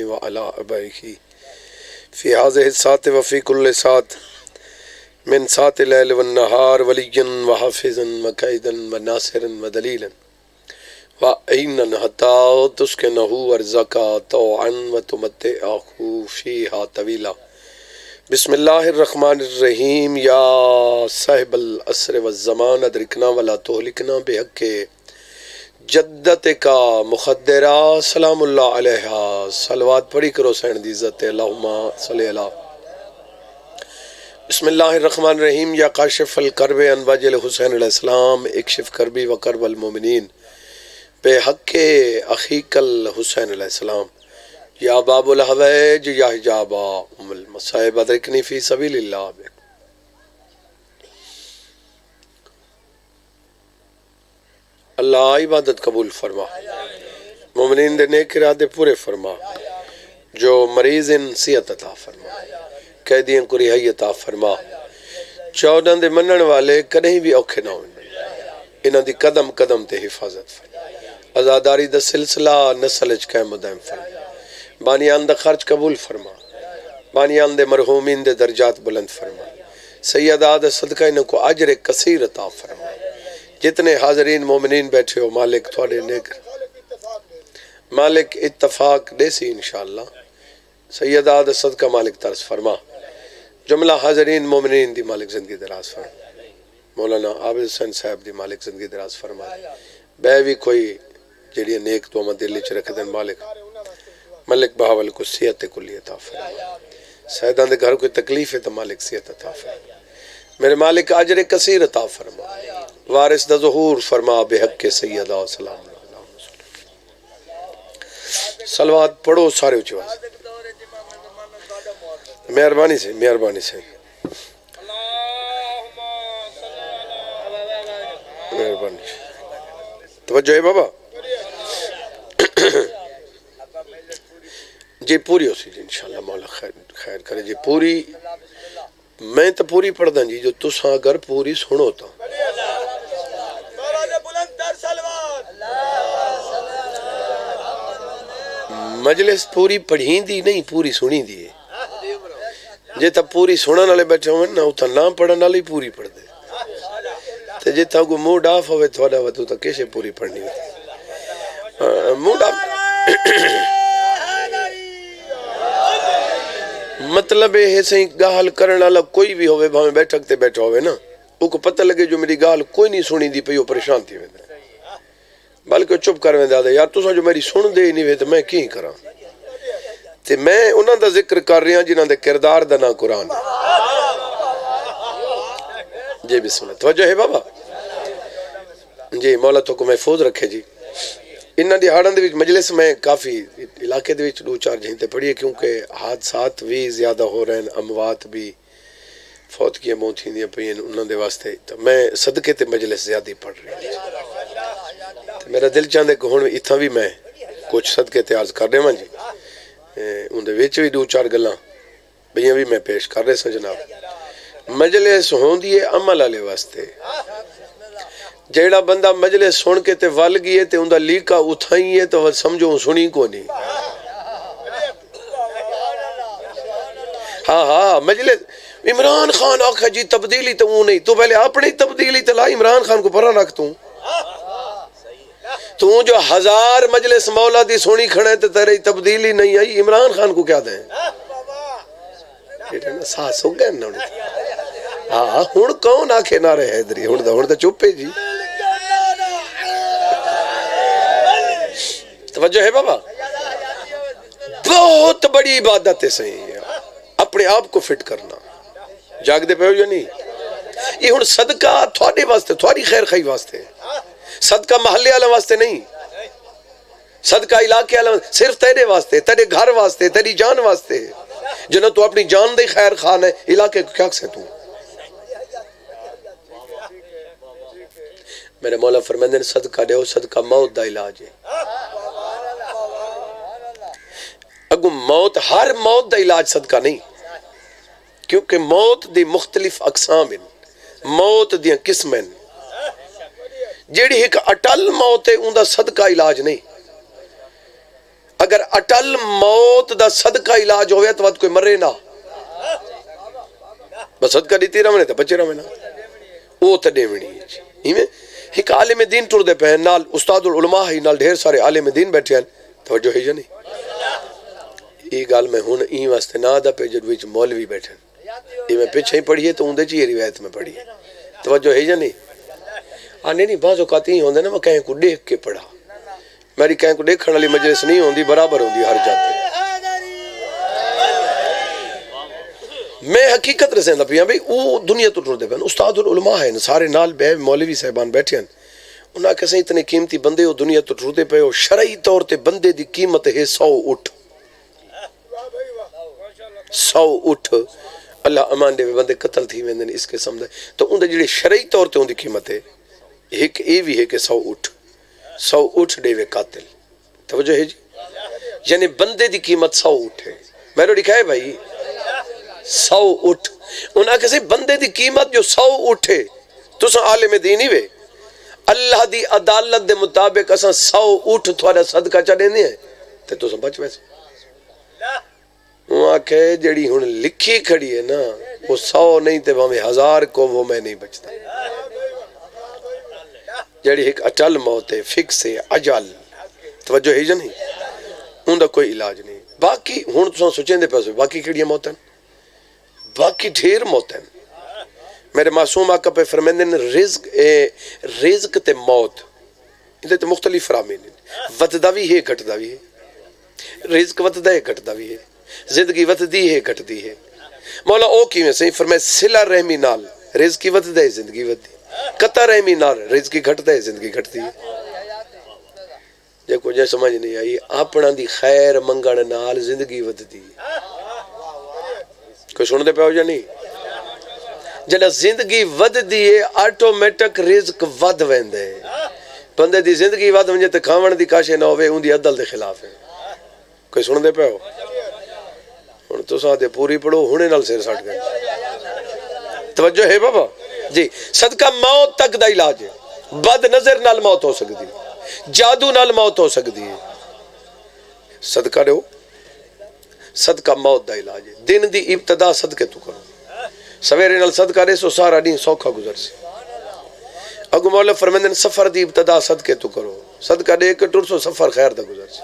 وعلى آبائه في هذه الساعة وفي كل ساعة من ساعة الليل والنهار وليا وحافظا وقائدا وناصرا ودليلا وعينا حتى تسكنه أرزاقا طوعا وتمتعه فيها طويلا. بسم الله الرحمن الرحيم. يا صاحب العصر والزمان ادرکنا ولا تهلكنا بحق جدت کا مخدرہ سلام اللہ علیہ. صلوات پڑھی کرو سین دی عزت. اللہم صلی اللہ. بسم اللہ الرحمن الرحیم. یا کاشف الکرب عن وجه الحسین علیہ السلام اکشف کربی و کرب المومنین بحق اخیک الحسین علیہ السلام. یا باب الحویج یا حجاب ام المصائب ادرکنی فی سبیل اللہ. اللہ عبادت قبول فرما، مومنین دے نیک ارادے پورے فرما، جو مریض ان صحت عطا فرما، قیدیاں کو رہائی عطا فرما، 14 دے منن والے کہیں بھی اوکھے نہ ہونے، انہاں دی قدم قدم تے حفاظت فرما، عزاداری دا سلسلہ نسل اچ قائم و دائم فرما، بانیان دا خرچ قبول فرما، بانیان دے مرحومین دے درجات بلند فرما، سیدہ دا صدقہ انہوں کو اجر کثیر عطا فرما. جتنے حاضرین مومنین بیٹھے ہو مالک تھوڑے نیک مالک اتفاق دیسی انشاءاللہ. سیدہ دا صدقہ مالک ترس فرما. جملہ حاضرین مومنین دی مالک زندگی دراز فرما. مولانا عابد حسین صاحب دی مالک زندگی دراز فرما. بے بھی کوئی جڑی نیک تو ہمیں دلی چ رکھ دیں مالک ملک بہاول کو صحت کلی عطا فرما. سیدان دے گھر کوئی تکلیف ہے تو مالک صحت عطا فرما. میرے مالک اجر کثیر عطا فرما. وارث دا ظہور فرما بحق کے سیدہ سلام اللہ. صلوات پڑھو سارے اچھے واز. مہربانی سے مہربانی سے مہربانی توجہ ہے بابا. جی پوری ہو سی جی انشاءاللہ مولا خیر کرے جی. پوری میں تو پوری پڑھ دیں جی جو تساں اگر پوری سنو تو مجلس پوری پڑھیں دی نہیں پوری سنی دی ہے. جے تا پوری سنن والے بیٹھے ہوئے نا اتھا نام پڑھن والی پوری پڑھ دے تے جے تا کو موڈ آف ہوئے تھوڑا وہ تو کیسے پوری پڑھنی ہوتی. موڈ آف مطلب ہے سہی گال کرن والا کوئی بھی ہوئے بھاویں بیٹھک تے بیٹھا ہوئے نا او کو پتہ لگے جو میری گال کوئی نہیں سنی دی پئی او پریشان تھی ویندا بلکہ چپ کر ویندا یار تساں جو میری سن دے نہیں وے تے میں کی کراں. تے میں انہاں دا ذکر کر رہا جنہاں دے کردار دا نا قرآن. جی بسم اللہ توجہ ہے بابا. جی مولا تو کو محفوظ رکھے جی. انہاں دی ہاڑاں دے وچ مجلس میں کافی علاقے دے وچ 2-4 جھینتے پڑھی ہے کیونکہ حادثات بھی زیادہ ہو رہے ہیں، اموات بھی فوت کی موت تھیندیاں پئیں انہاں دے واسطے. تو میں صدقے تے مجلس زیادہ پڑھ رہی ہوں. میرا دل چاہندے کہ ہن اتھاں بھی میں کچھ صدقے تے عرض کر رہا جی. ان دے وچ بھی 2-4 گلاں بھیاں بھی میں پیش کر رہے سن جناب. مجلس ہوندی ہے عمل والے واسطے. جیڑا بندہ مجلس سن کے تے ول گئے تے اوندا لیکا اتھائی ہے تو سمجھو سنی کو نہیں. ہاں ہاں مجلس عمران خان آکھا جی تبدیلی تو وہ نہیں. تو پہلے اپنی تبدیلی تو لا عمران خان کو پرا رکھ تو جو 1000 مجلس مولا دی سونی کھڑے تے تیری تبدیلی نہیں آئی. عمران خان کو کیا دیں ساس ہو گئے نا. ہاں ہن کون آکھے نہ رہے حیدری ہن تے چپ ہے جی. توجہ ہے بابا. بہت بڑی عبادت ہے صحیح اپنے آپ کو فٹ کرنا. جاگ دے پہ ہو یا نہیں. یہ ہن صدقہ تھوڑے واسطے تھوڑی خیر خواہی واسطے. صدقہ محلے والا واسطے نہیں. صدقہ علاقے والا صرف تیرے واسطے تیرے گھر واسطے تیری جان واسطے. جنہوں تو اپنی جان دے خیر خان ہے علاقے کو کیا سے تو. میرے مولا فرماندے نے صدقہ دیو صدقہ موت دا علاج ہے. اگو موت ہر موت دا علاج صدقہ نہیں کیونکہ موت دی مختلف اقسام ہیں. موت دیاں قسمیں جیڑی ایک اٹل موت ہے ان دا صدقہ علاج نہیں. اگر اٹل موت دا صدقہ علاج ہوئے تو وقت کوئی مرے نہ بس صدقہ دیتی رہنے تو بچے رہنے وہ تو دیونی ہے ایک عالم دین ٹر دے پہ نال استاد العلماء ہی نال ڈھیر سارے عالم دین بیٹھے ہیں توجہ ہے یا نہیں یہ گال میں ہون این واسطے نہ دا پہ جد وچ مولوی بیٹھے ہیں یہ میں پیچھے ہی پڑھی ہے تو اندے چی یہ روایت میں پڑھی ہے توجہ ہے یا نہیں آنے نہیں بعض اوقات ہی ہوندے نا میں کہیں کو دیکھ کے پڑھا میری کہیں کو دیکھنے والی مجلس نہیں ہوندی برابر ہوندی ہر جاتے میں حقیقت رسیں دا پیا بھئی وہ دنیا تو ٹر دے پہن استاد العلماء ہیں سارے نال بے مولوی صاحبان بیٹھے ہیں انہاں کسے اتنے قیمتی بندے وہ دنیا تو ٹر دے پہ ہو شرعی طور تے بندے دی قیمت ہے 100 اٹھ 100 اٹھ اللہ امان دے بندے قتل تھی ویندن اس کے سمجھے تو ان دے جڑے شرعی طور تے ان دی قیمت ہے ایک اے بھی ہے کہ 100 اٹھ دے وے قاتل توجہ ہے جی یعنی بندے دی قیمت 100 اٹھ ہے میں نے لکھا ہے بھائی 100 اٹھ انہاں کسی بندے دی قیمت جو 100 اٹھے تو سن عالم دینی وے اللہ دی عدالت دے مطابق اساں 100 اٹھ تھوڑا صدقہ چڑھے نہیں ہے تو سن بچ ویسے وہاں کہ جڑی ہن لکھی کھڑی ہے نا وہ 100 نہیں تے ہمیں 1000 کو وہ میں نہیں بچتا جڑی ایک اٹل موت ہے فکس ہے اجل توجہ ہے یا نہیں ان دا کوئی علاج نہیں باقی ہن تساں سوچیں دے پاسے باقی کیڑی موت ہیں باقی ڈھیر موت ہیں میرے معصوم آقا پہ فرمیندے نے رزق تے موت اندے تے مختلف فرامین وطدہ بھی ہے گھٹدہ بھی ہے رزق وطدہ ہے گھٹدہ بھی ہے زندگی وطدی ہے گھٹدی ہے مولا او کی میں صحیح فرمائے صلہ رحمی نال رزقی وطدہ ہے زندگی وطدی قطع رحمی نال رزقی گھٹدہ ہے زندگی گھٹدی ہے جے کو جے سمجھ نہیں آئی اپنا دی خیر منگن نال زندگی وطدی ہے کوئی سن دے پہ ہو جا نہیں جلہ زندگی ود دیئے آٹومیٹک رزق ود ویندے بندے دی زندگی ود ونجے تے کھاون دی کاشے نہ ہوئے ان دی عدل دے خلاف ہے کوئی سن دے پہ ہو ان تو ساتھ پوری پڑھو ہونے نال سیر ساٹھ گئے توجہ ہے بابا جی صدقہ موت تک دا علاج ہے بد نظر نال موت ہو سکتی جادو نال موت ہو سکتی ہے صدقہ دو صدقہ موت دا علاج ہے دن دی ابتدا صدقے تو کرو سویرے نال صدقہ دے سو سارا دن سوکھا گزر سی اگو مولا فرمیندن سفر دی ابتدا صدقے تو کرو صدقہ دے کے ٹر سو سفر خیر دا گزر سی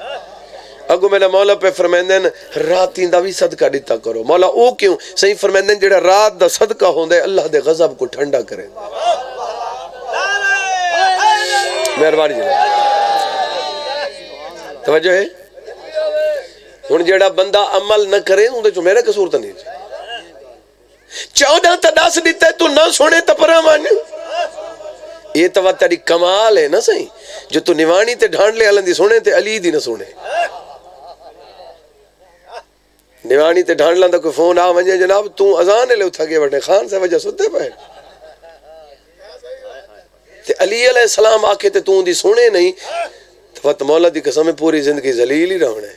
اگو میرا مولا پہ فرمیندن راتین دا بھی صدقہ دیتا کرو مولا او کیوں صحیح فرمیندن جڑا رات دا صدقہ ہوندے اللہ دے غضب کو ٹھنڈا کرے مہربانی جناب توجہ ہے ہن جڑا بندہ عمل نہ کرے اندے چ میرا قصور تو نہیں 14 تا 10 دیتا تو نہ سنے تا پرا مان یہ تو تیری کمال ہے نا صحیح جو تو نیوانی تے ڈھانڈ لے علن دی سنے تے علی دی نہ سنے نیوانی تے ڈھانڈ لن دا کوئی فون آ ونجے جناب تو اذان لے اٹھا کے وٹے خان سے وجہ ستے پہ تے علی علیہ السلام آکے تے تو دی سنے نہیں تو مولا دی قسم پوری زندگی ذلیل ہی رہنے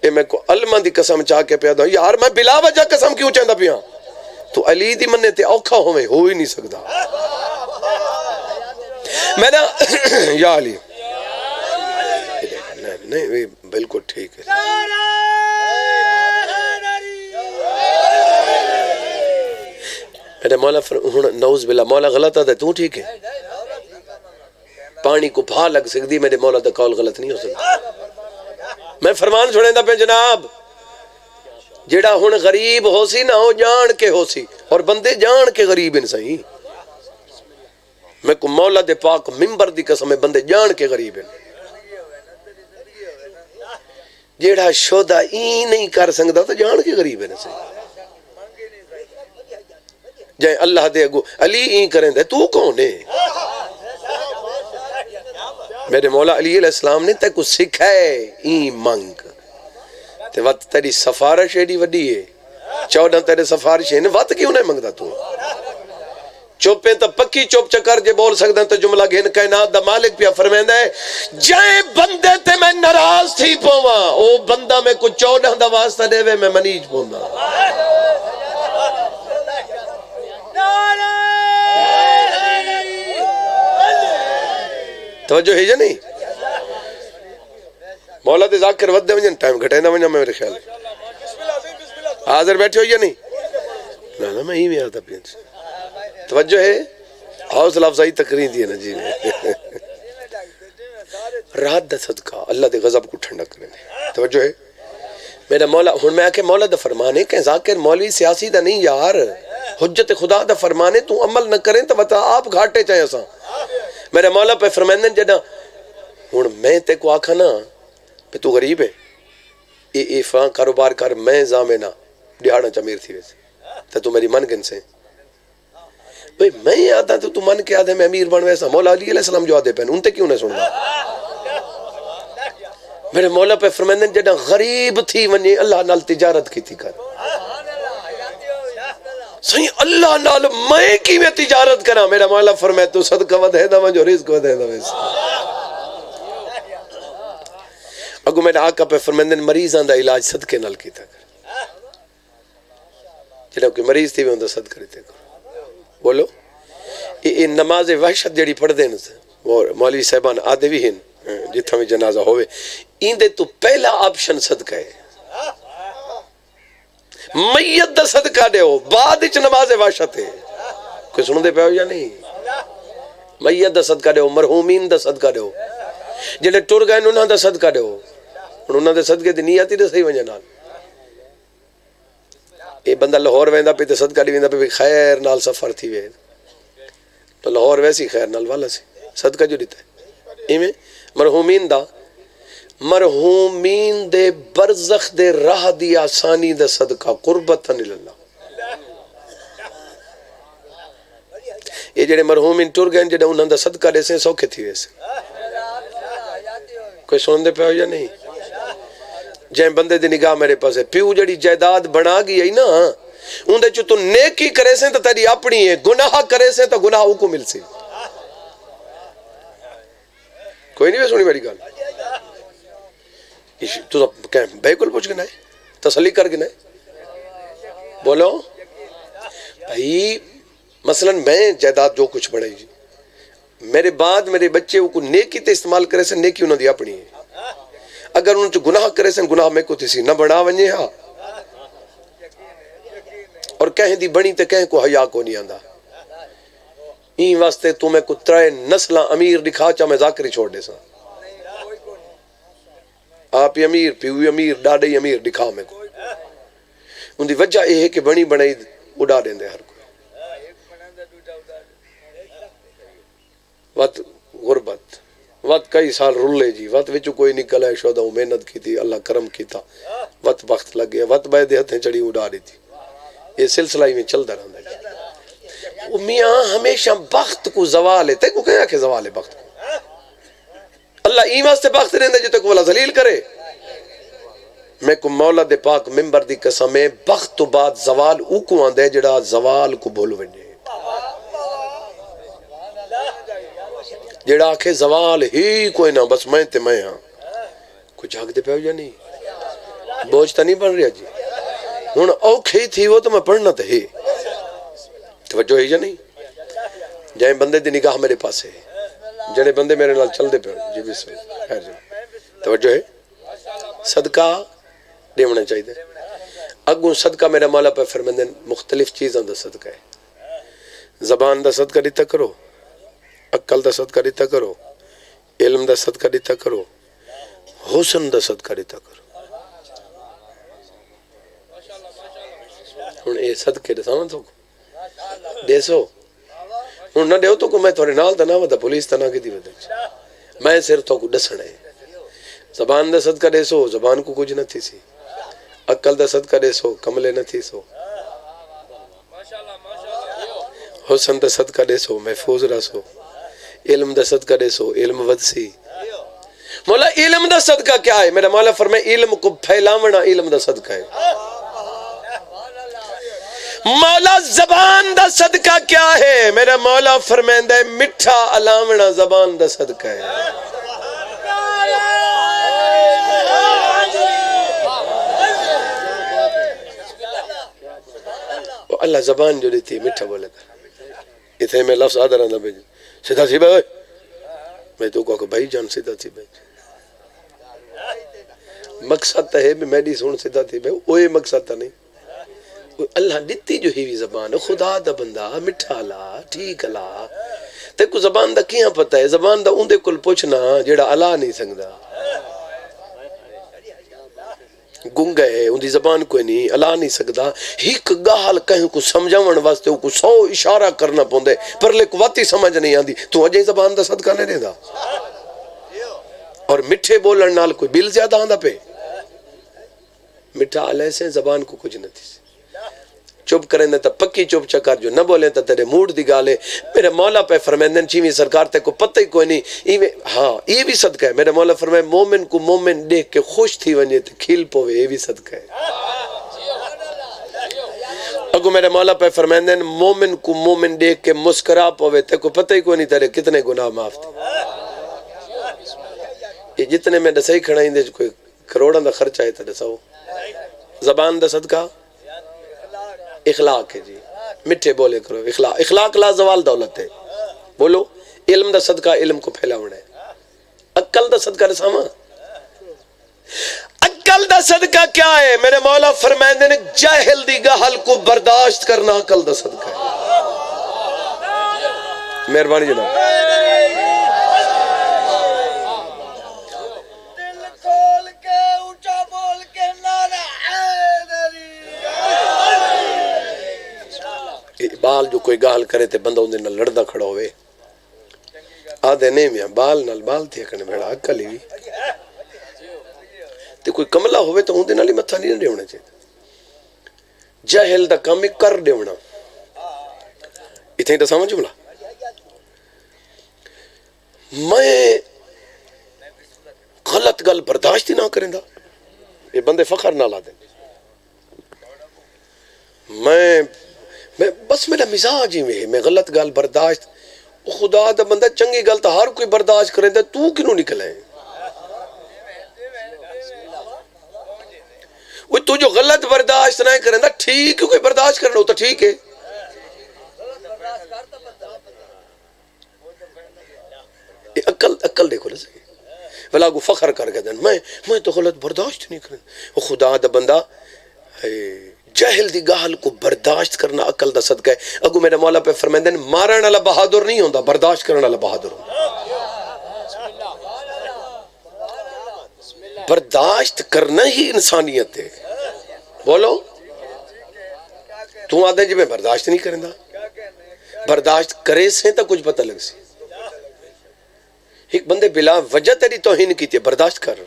اے میں کو علمہ دی قسم چاہ کے پیدا ہوں یار میں بلا وجہ قسم کیوں چاہتا پیا تو علی دی مننے تے اوکھا ہوئے ہو ہی نہیں سکتا میں نا یا علی نہیں بالکل ٹھیک ہے میرے مولا نعوذ باللہ مولا غلط آتا ہے تو ٹھیک ہے پانی کو بھا لگ سکتی میرے مولا دا قول غلط نہیں ہو سکتا میں فرمان سنے دا پہ جناب جیڑا ہن غریب ہو سی نہ ہو جان کے ہو سی اور بندے جان کے غریب ہیں صحیح میں کو مولا دے پاک ممبر دی قسم بندے جان کے غریب ہیں جیڑا شودہ ای نہیں کر سکتا تو جان کے غریب ہیں صحیح جائے اللہ دے گو علی ای کریں دے تو کون ہے میرے مولا علی علیہ السلام نے تے کو سکھائے ای منگ تے وقت تیری سفارش ایڈی وڈی ہے 14 تیرے سفارش ہے وقت کیوں نہیں منگتا تو چوپیں تا پکی چوپ چکر جے بول سکتا تو جملہ گھن کائنات دا مالک پیا فرمیندہ ہے جائے بندے تے میں ناراض تھی پوما او بندہ میں کچھ 14 دا واسطہ دے وے میں منیج پوما توجہ ہے یا نہیں مولا دے ذاکر ودے ونجن ٹائم گھٹیندا ونجا میرے خیال حاضر بیٹھے ہو یا نہیں؟ نا میں ہی میں آتا پین توجہ ہے حوصلہ افزائی تقریر دی ہے نا جی رات دا صدقہ اللہ دے غضب کو ٹھنڈا کرنے توجہ ہے میرا مولا ہن میں کہ مولا دا فرمانے کہ ذاکر مولوی سیاسی دا نہیں یار حجت خدا دا فرمانے تو عمل نہ کریں تو بتا آپ گھاٹے چاہیں اساں میرے مولا پہ فرمائندن جڑا ہن میں تے کو آکھا نا کہ تو غریب ہے اے فلاں کاروبار کر میں زامنا دیہاڑا چمیر تھی ویسے تو میری من گن سے بھئی میں آتا تو من کے آدھے میں امیر بن ویسا مولا علیہ السلام جو آدھے پہن ان تے کیوں نہیں سننا میرے مولا پہ فرمائندن جڑا غریب تھی ونجے اللہ نال تجارت کی تھی کر صحیح اللہ نال میں کی میں تجارت کرا میرا مولا فرمائے تو صدقہ ودھے دا ونجو رزق ودھے دا ویسا اگو میرا آقا پہ فرمائندن مریضاں دا علاج صدقے نال کی تھا کر جنہوں کہ مریض تھی وہ اندر صدقہ رہتے کرو بولو یہ نماز وحشت جڑی پڑھ دیں مولوی صاحبان آدھے بھی ہیں جتھا میں جنازہ ہوئے ان دے تو پہلا آپشن صدقہ ہے میت دا صدقہ دے ہو بعد اچ نماز وحشت ہے کوئی سنو دے پہ ہو یا نہیں میت دا صدقہ دے ہو مرحومین دا صدقہ دے ہو جنہیں ٹر گئے انہوں دا صدقہ دے ہو انہوں دے صدقے دی نیاتی دے صحیح ونجا نال یہ بندہ لاہور ویندا پہ تے صدقہ دی ویندا پہ خیر نال سفر تھی وے تو لاہور ویسی خیر نال والا سی صدقہ جو دیتا ہے ایویں مرحومین دا مرحومین دے برزخ دے راہ دی آسانی دا صدقہ قربتاً اللہ یہ جڑے مرحومین ٹر گئے جڑے انہوں دا صدقہ دے سے سوکھے تھی ویسے کوئی سن دے پہ ہو یا نہیں جائیں بندے دی نگاہ میرے پاس ہے پیو جڑی جائیداد بنا گئی ہے نا ان دے چو تو نیکی کرے سے تو تیری اپنی ہے گناہ کرے سے تو گناہ کو مل سی کوئی نہیں سنی میری گال تو کہیں بیکل پوچھ گنا ہے تسلی کر گنا ہے بولو بھائی مثلا میں جائیداد جو کچھ بڑھائی جی میرے بعد میرے بچے کو نیکی تے استعمال کرے سے نیکی انہوں دی اپنی ہے اگر انہوں نے گناہ کرے سے گناہ میں کو تیسی نہ بڑھا ونجے ہاں اور کہیں دی بڑی تے کہیں کو حیا کو نہیں آندہ این واسطے تو میں کو ترائے نسلہ امیر دکھا چاہ میں ذاکری چھوڑ دے سا آپ ہی امیر پیوی امیر ڈاڑی امیر دکھا میں کو ان دی وجہ یہ ہے کہ بڑی بڑی اڑا دیں دے ہر کوئی وقت غربت وقت کئی سال رولے جی وقت وچو کوئی نکل ہے شہدہ محنت کی تھی اللہ کرم کی تھا وقت وقت لگ گیا وقت بے دے ہتھیں چڑی اڑا رہی تھی یہ سلسلہ ہی میں چل دا رہا ہے میاں ہمیشہ بخت کو زوال ہے تے کو کہا کہ زوال ہے بخت کو اللہ این واسطے بخت رہندہ جو تک والا ذلیل کرے میں کو مولا دے پاک ممبر دی قسم ہے بخت تو بعد زوال او کو آندے جڑا زوال کو بھول ونجے جڑا آکھے زوال ہی کوئی نہ بس میں تے میں ہاں کوئی جاگ دے پہ ہو یا نہیں بوجھ تا نہیں بن رہا جی ہون اوکھی تھی وہ تو میں پڑھنا تے ہی توجہ ہے یا نہیں جائیں بندے دی نگاہ میرے پاس ہے جڑے بندے میرے نال چل دے پہ جی بسم اللہ خیر جی توجہ ہے صدقہ دیونا چاہیے اگوں صدقہ میرا مولا پہ فرمندے مختلف چیزاں دا صدقہ ہے زبان دا صدقہ دیتا کرو عقل دا صدقہ دیتا کرو علم دا صدقہ دیتا کرو حسن دا صدقہ دیتا کرو ہن اے صدقے دے سامنے تو دے سو ہن نہ دیو تو کو میں تھوڑے نال دا نہ ودا پولیس تا نہ کیتی ودا میں صرف تو کو دسنا ہے زبان دا صدقہ دے سو زبان کو کچھ نہ تھی سی عقل دا صدقہ دے سو کملے نہ تھی سو حسن دا صدقہ دے سو محفوظ رہ سو علم دا صدقہ دے سو علم ود سی مولا علم دا صدقہ کیا ہے میرا مولا فرمائے علم کو پھیلاونا علم دا صدقہ ہے مولا زبان دا صدقہ کیا ہے میرا مولا فرمائندہ ہے مٹھا علاونا زبان دا صدقہ ہے اللہ زبان جو دیتی مٹھا بولے کر اتنے میں لفظ آدھا رہنا بھائی سیدھا سی بھائی میں تو کہا کہ بھائی جان سیدھا سی بھائی مقصد تو ہے بھی میڈی سن سیدھا تھی بھائی اوے مقصد تو نہیں اللہ دتی جو ہی زبان خدا دا بندہ مٹھا لا ٹھیک لا تے کو زبان دا کیاں پتہ ہے زبان دا اندے کول پوچھنا جیڑا الا نہیں سکدا گنگا ہے ان دی زبان کوئی نہیں الا نہیں سکدا ہک گال کہیں کو سمجھاون واسطے کو 100 اشارہ کرنا پوندے پر لے قوتی سمجھ نہیں آندی تو اجے زبان دا صدقہ نہیں دیندا اور مٹھے بولن نال کوئی بل زیادہ آندا پہ مٹھا علیہ سے زبان کو کچھ نہ تھی چپ کریں تو پکی چپ چکر جو نہ بولیں تو تیرے موڈ دی گالے میرے مولا پہ فرمیندن چیویں سرکار تے کو پتہ ہی کوئی نہیں ہاں یہ بھی صدقہ ہے میرے مولا فرمائے مومن کو مومن دیکھ کے خوش تھی ونجے تے کھیل پوے یہ بھی صدقہ ہے اگو میرے مولا پہ فرمیندن مومن کو مومن دیکھ کے مسکرا پوے تے کو پتہ ہی کوئی نہیں تیرے کتنے گناہ معاف تھے یہ جتنے میں دسائی کھڑائیں دے کوئی کروڑاں دا خرچہ ہے تے دساؤ زبان دا صدقہ اخلاق ہے جی مٹھے بولے کرو اخلاق لا زوال دولت ہے بولو علم دا صدقہ علم کو پھیلاونا ہے عقل دا صدقہ رساما عقل دا صدقہ کیا ہے میرے مولا فرمائندے نے جاہل دی گہل کو برداشت کرنا عقل دا صدقہ ہے مہربانی جناب بال جو کوئی گال کرے تے بندہ اندے نال لڑدا کھڑا ہوئے آدھے نہیں میاں بال نال بال تھی اکنے بھیڑا عقل ہی تے کوئی کملہ ہوئے تو اندے نال ہی متھا نہیں دیونا چاہیے جاہل دا کام کر دیونا اتنے ہی سمجھ جملہ میں غلط گل برداشت ہی نہ کریں دا یہ بندے فخر نہ لا دیں میں بس میرا مزاج ہی میں غلط گل برداشت خدا دا بندہ چنگی گل تو ہر کوئی برداشت کریں دا تو کیوں نکلے وہ تو جو غلط برداشت نہ کریں دا ٹھیک کوئی برداشت کرنا ہو تو ٹھیک ہے عقل دیکھو لسے بلا کو فخر کر کے دن میں تو غلط برداشت نہیں کریں وہ خدا دا بندہ جاہل دی گال کو برداشت کرنا عقل دا صدقہ ہے اگو میرے مولا پہ فرمائندے مارن والا بہادر نہیں ہوندا برداشت کرنے والا بہادر ہوندا برداشت کرنا ہی انسانیت ہے بولو تو آدھے جی میں برداشت نہیں کریں دا برداشت کرے سے تا کچھ پتہ لگ سی ایک بندے بلا وجہ تیری توہین کی تھی برداشت کر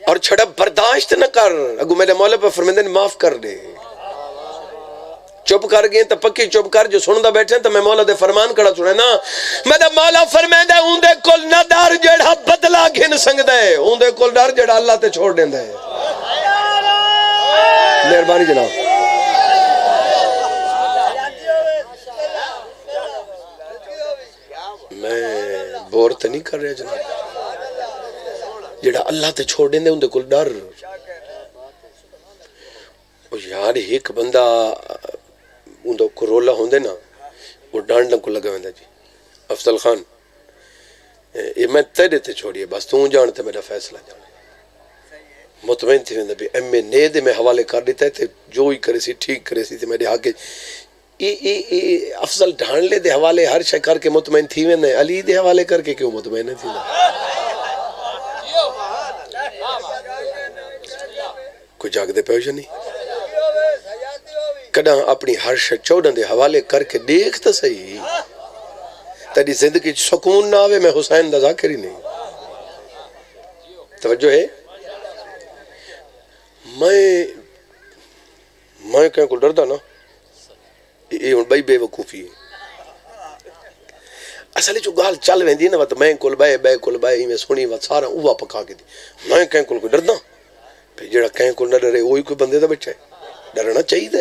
اور چھڑا برداشت نہ کر اگو میرے مولا پہ فرمیندے معاف کر دے چپ کر گئے تو پکی چپ کر جو سندہ بیٹھے تو میں مولا دے فرمان کڑا سنے نا میرے مولا فرمیندے اوندے کل نہ ڈر جڑا بدلا گھن سنگ دے اوندے کل ڈر جڑا اللہ تے چھوڑ دیں دے مہربانی جناب میں بور تے نہیں کر رہا جناب جڑا اللہ تے چھوڑ دیں دے اندے کل ڈر یار ایک بندہ اندے کو رولا ہوندے نا وہ ڈانڈا کو لگا ہوندے جی افضل خان یہ میں تیرے تے چھوڑیے بس تو جانتے میرا فیصلہ جانے مطمئن تھی ویندے بھی ایم نے دے میں حوالے کر دیتا ہے تے جو ہی کرے سی ٹھیک کرے سی تے میرے حق افضل ڈھان لے دے حوالے ہر شے کر کے مطمئن تھی ویندے علی دے حوالے کر کے کیوں مطمئن تھی کوئی جاگ دے پیوشا نہیں کڑا اپنی ہر شے چوڑن دے حوالے کر کے دیکھ تا صحیح تیری زندگی سکون نہ آوے میں حسین دا ذاکر ہی نہیں توجہ ہے میں کہیں کو ڈردا نا یہ بھائی بے وقوفی ہے اصلی جو گال چل ویندی نا میں کول بے میں سنی وات سارا اوہ پکا کے دی میں کہیں کول کوئی ڈردا پھر جڑا کہیں کول نہ ڈرے وہی کوئی بندے دا بچہ ہے ڈرنا چاہیے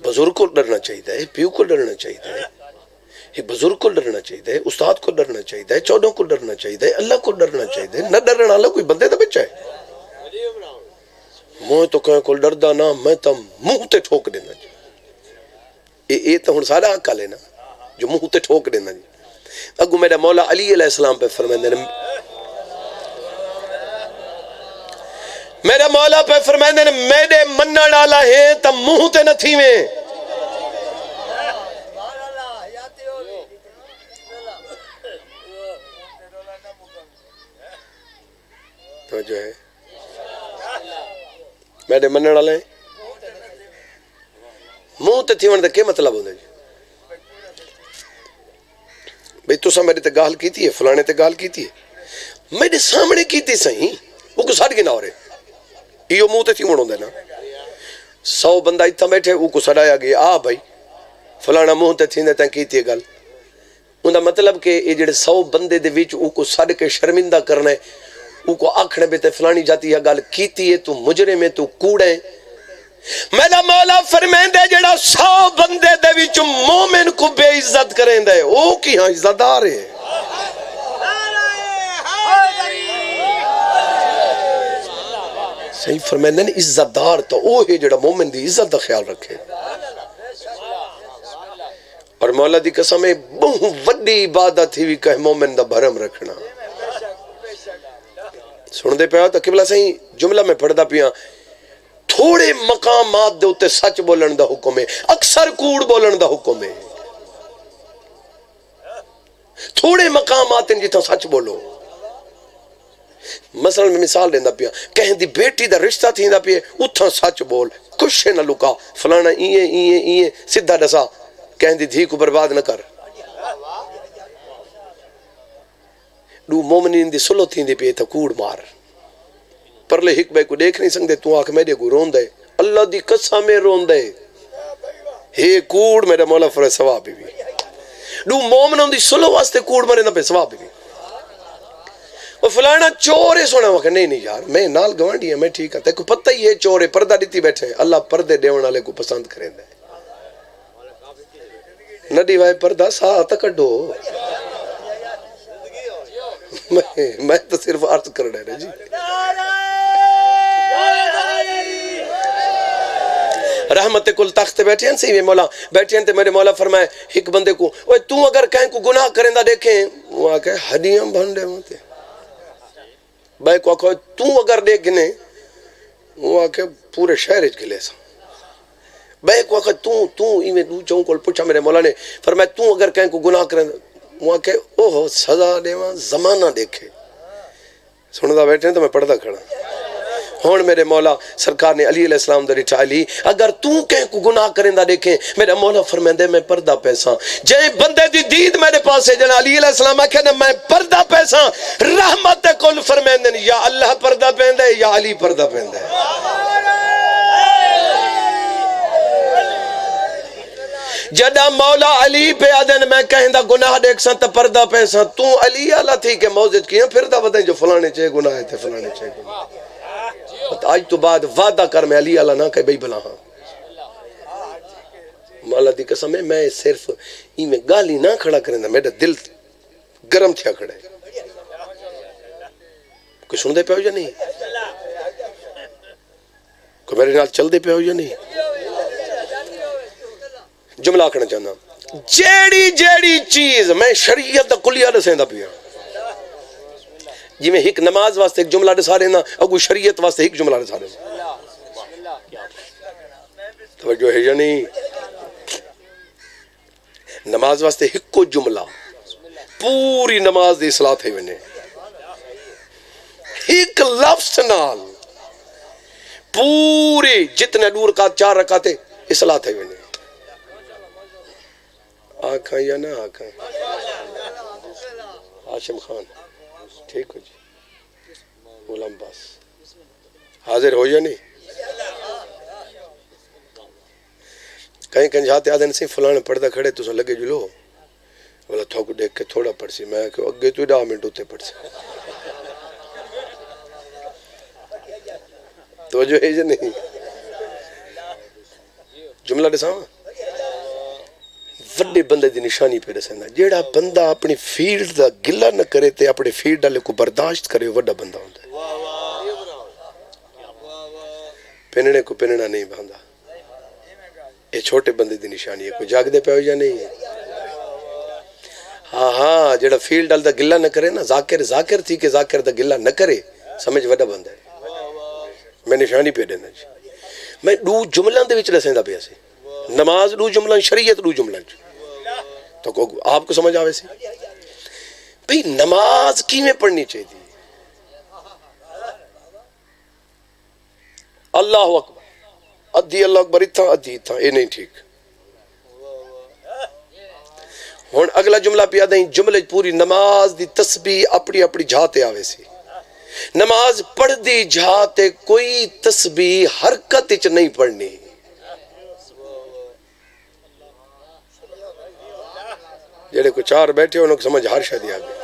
بزرگ کو ڈرنا چاہیے پیو کو ڈرنا چاہیے یہ بزرگ کو ڈرنا چاہیے استاد کو ڈرنا چاہیے چودوں کو ڈرنا چاہیے اللہ کو ڈرنا چاہیے نہ ڈرنا اللہ کوئی بندے دا بچہ ہے میں تو کہیں کول ڈردا نا میں تو منہ تے ٹھوک دینا جی یہ تو ہن سارا عقل ہے نا جو منہ تے ٹھوک دینا جی اگو میرا مولا علی علیہ السلام پہ فرمائندے میرے مولا پہ فرمائندے نے میرے منن والا ہے تے منہ تے نہ تھیویں. تو جو ہے میرے منن والے منہ تے تھیون دا کیا مطلب ہوندا جی؟ بھئی تساں میرے تے گال کیتی ہے، فلانے تے گال کیتی ہے، میرے سامنے کیتی سہی وہ کو سڑ کے نہ ہو رہے یہ منہ تے تھیون ہوندا نا. 100 بندہ اتھا بیٹھے وہ کو سڑایا گیا آ بھائی فلانا منہ تے تھیندے تے کیتی ہے گل. ان دا مطلب کہ یہ جڑے 100 بندے دے وچ او کو سڑ کے شرمندہ کرنا ہے، او کو آکھنے بے تے فلانی جاتی ہے گل کیتی ہے، تو مجرم ہے، تو کوڑ ہے. میرا مولا فرمیندے جڑا 100 بندے دے وچ مومن کو بے عزت کریں دے او کی ہاں عزت دار ہے. صحیح فرمیندے نے عزت دار تو او ہے جڑا مومن دی عزت دا خیال رکھے. اور مولا دی قسم ہے بہت وڈی عبادت تھی بھی کہ مومن دا بھرم رکھنا. سن دے پیا تو قبلہ صحیح جملہ میں پڑھ دا پیا تھوڑے مقامات دے اتے سچ بولن دا حکم ہے، اکثر کوڑ بولن دا حکم ہے. تھوڑے مقامات ہیں جتنا سچ بولو. مثلا میں مثال دینا پیا کہیں دی بیٹی دا رشتہ تھی دا پیا اتھا سچ بول، کچھ نہ لکا، فلانا ایئے سدھا دسا، کہیں دی دھی کو برباد نہ کر. دو مومنین دی سلو تھی دی پیا تھا کوڑ مار. پرلے ہک بے کو دیکھ نہیں سکتے تو آنکھ میرے کو رون دے، اللہ دی قسم میں رون دے ہے کوڑ میرا مولا فرے ثواب بھی. دو مومنوں دی سلو واسطے کوڑ مرے نہ پہ ثواب بھی. وہ فلانا چور ہے سونا وقت نہیں یار میں نال گوانڈی ہے میں ٹھیک ہے تیکو پتہ ہی ہے چور ہے پردہ دیتی بیٹھے اللہ پردے دیون والے کو پسند کریں دے. نڈی وائے پردہ ساتھ کڈو. میں تو صرف عرض کر رہے جی. رحمت کل تخت بیٹھے ہیں سی مولا بیٹھے ہیں تے میرے مولا فرمائے ایک بندے کو اوے تو اگر کہیں کو گناہ کریں دا دیکھیں وہ آکے ہڈیاں بھنڈے ہوتے بھائی کو آکے تو اگر دیکھنے وہ آکے پورے شہر گلے سا بھائی کو آکے تو ایویں دو چون کو پوچھا میرے مولا نے فرمائے تو اگر کہیں کو گناہ کریں وہ آکے اوہ سزا دیواں زمانہ دیکھے. سندا بیٹھے ہیں تو میں پڑھدا کھڑا ہون میرے مولا سرکار نے علی علیہ السلام دا رٹھا لی اگر تو کہیں کو گناہ کریں دا دیکھیں میرا مولا فرمیندے میں پردہ پیساں جائیں بندے دی دید میرے پاس ہے جنا علی علیہ السلام آکھے نا میں پردہ پیساں رحمت کل فرمیندے یا اللہ پردہ پیندے یا علی پردہ پیندے. جدہ مولا علی پہ آدن میں کہیں دا گناہ دیکھ سا تا پردہ پیساں تو علی اللہ تھی کہ موزد کیا پھر دا بدیں جو فلانے چاہے گناہ تھے فلانے چاہے گناہ. آج تو بعد وعدہ کر میں علی اللہ نہ کہ بھئی بلا ہاں مولا دی قسم ہے میں صرف میں گالی نہ کھڑا کریں دا میرا دل گرم تھیا کھڑا ہے. کوئی سن دے پہ ہو یا نہیں کوئی میرے نال چل دے پہ ہو یا نہیں. جملہ آکھنا چاہنا جیڑی چیز میں شریعت دا کلیہ دسیں دا پیا جی میں ایک نماز واسطے ایک جملہ دسا رہے نا اگو شریعت واسطے ایک جملہ دسا رہے نا توجہ ہے یا نہیں. نماز واسطے ایک کو جملہ پوری نماز دی اصلاح تھے ونے ایک لفظ نال پوری جتنے دور کا 4 رکعتیں اصلاح تھے ونے. آنکھاں یا نہ آنکھاں ہاشم خان ٹھیک ہو جی غلام باس حاضر ہو یا نہیں. کہیں کہیں جاتے آدھے نہیں فلانے پردہ کھڑے تو لگے جلو بولا تھو کو دیکھ کے تھوڑا پڑھ سی میں کہ اگے تو 10 منٹ ہوتے پڑھ سی تو جو ہے یا نہیں. جملہ دساں وڈے بندے دی نشانی پہ رسندا جیڑا بندہ اپنی فیلڈ دا گلہ نہ کرے تے اپنے فیلڈ والے کو برداشت کرے وڈا بندہ ہوندا ہے. پننے کو پننا نہیں باندا یہ چھوٹے بندے دی نشانی ہے. کوئی جاگ دے پہ ہو یا نہیں. ہاں جیڑا فیلڈ والے دا گلہ نہ کرے نا ذاکر تھی کہ ذاکر دا گلہ نہ کرے سمجھ وڈا بندہ ہے. میں نشانی پہ دینا جی میں دو جملوں دے وچ دسیندا پیا سی نماز دو جملہ شریعت دو جملہ تو آپ کو سمجھ آوے سی بھئی نماز کیویں پڑھنی چاہیے اللہ اکبر ادھی اللہ اکبر اتھا ادھی اتھا یہ نہیں ٹھیک ہن اگلا جملہ پیا دیں جملے پوری نماز دی تسبیح اپنی اپنی جھاتے آوے سی نماز پڑھ دی جھاتے کوئی تسبیح حرکت وچ نہیں پڑھنی جڑے کو چار بیٹھے انہوں کو سمجھ ہر شے دی آ گئی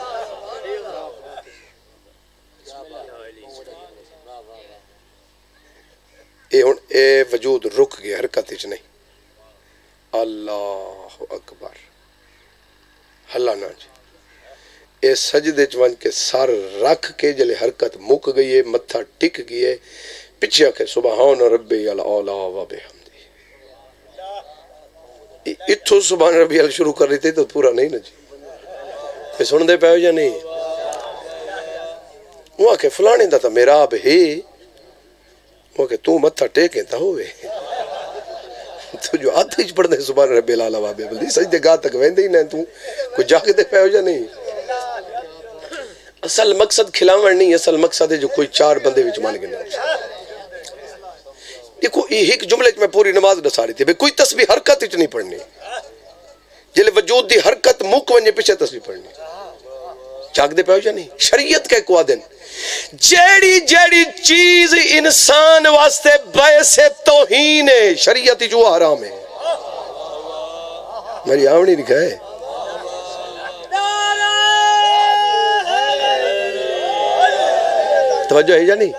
اے وجود رک گیا حرکت وچ نہیں اللہ اکبر ہلا نہ جی اے سجدے چ ون کے سر رکھ کے جلے حرکت مک گئی ہے متھا ٹک گئی ہے پیچھے کہ سبحان ربی الاعلی و بحمدہ اتھو سبحان ربی الاعلی شروع کر رہی تھی تو پورا نہیں نا جی میں سن دے پاؤ یا نہیں وہ کہ فلانے دا تا میراب ہے وہ کہ تو متھا ٹیکیں تا ہوئے تو جو آتے ہی پڑھنے سبحان ربی الاعلی و بحمدہ سجدے گاہ تک ویندے ہی نہیں تو کوئی جا کے دے پاؤ یا نہیں اصل مقصد کھلاوڑ نہیں اصل مقصد ہے جو کوئی چار بندے وچ مان گئے دیکھو ایک جملے میں پوری نماز دسا رہی تھی بھئی کوئی تسبیح حرکت وچ نہیں پڑھنی جلے وجود دی حرکت مک ونجے پیچھے تسبیح پڑھنی جاگ دے پاؤ یا نہیں شریعت کا ایک وعدن جیڑی جیڑی چیز انسان واسطے باعث توہین ہے شریعت جو حرام ہے میری آمنی لکھا ہے توجہ ہے یا نہیں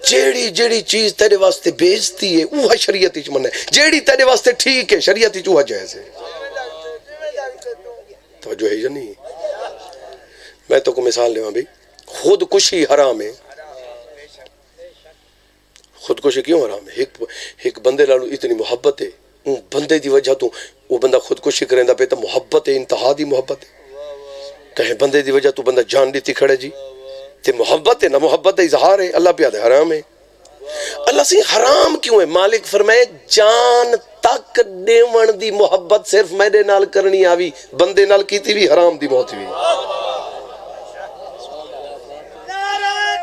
جیڑی جیڑی چیز تیرے واسطے بیزتی ہے وہ شریعت وچ منع ہے جیڑی تیرے واسطے ٹھیک ہے شریعت وچ وہ جائز ہے توجہ ہے یا نہیں میں تو کو مثال لیواں بھئی خودکشی حرام ہے خودکشی کیوں حرام ہے ایک بندے نال اتنی محبت ہے ان بندے دی وجہ تو وہ بندہ خودکشی کریندا پے تے محبت ہے انتہا دی محبت ہے کہیں بندے دی وجہ تو بندہ جان دیتی کھڑے جی تے محبت ہے نہ محبت ہے اظہار ہے اللہ پیادہ حرام ہے اللہ سے حرام کیوں ہے مالک فرمائے جان تک دیون دی محبت صرف میرے نال کرنی آوی بندے نال کیتی بھی حرام دی موت بھی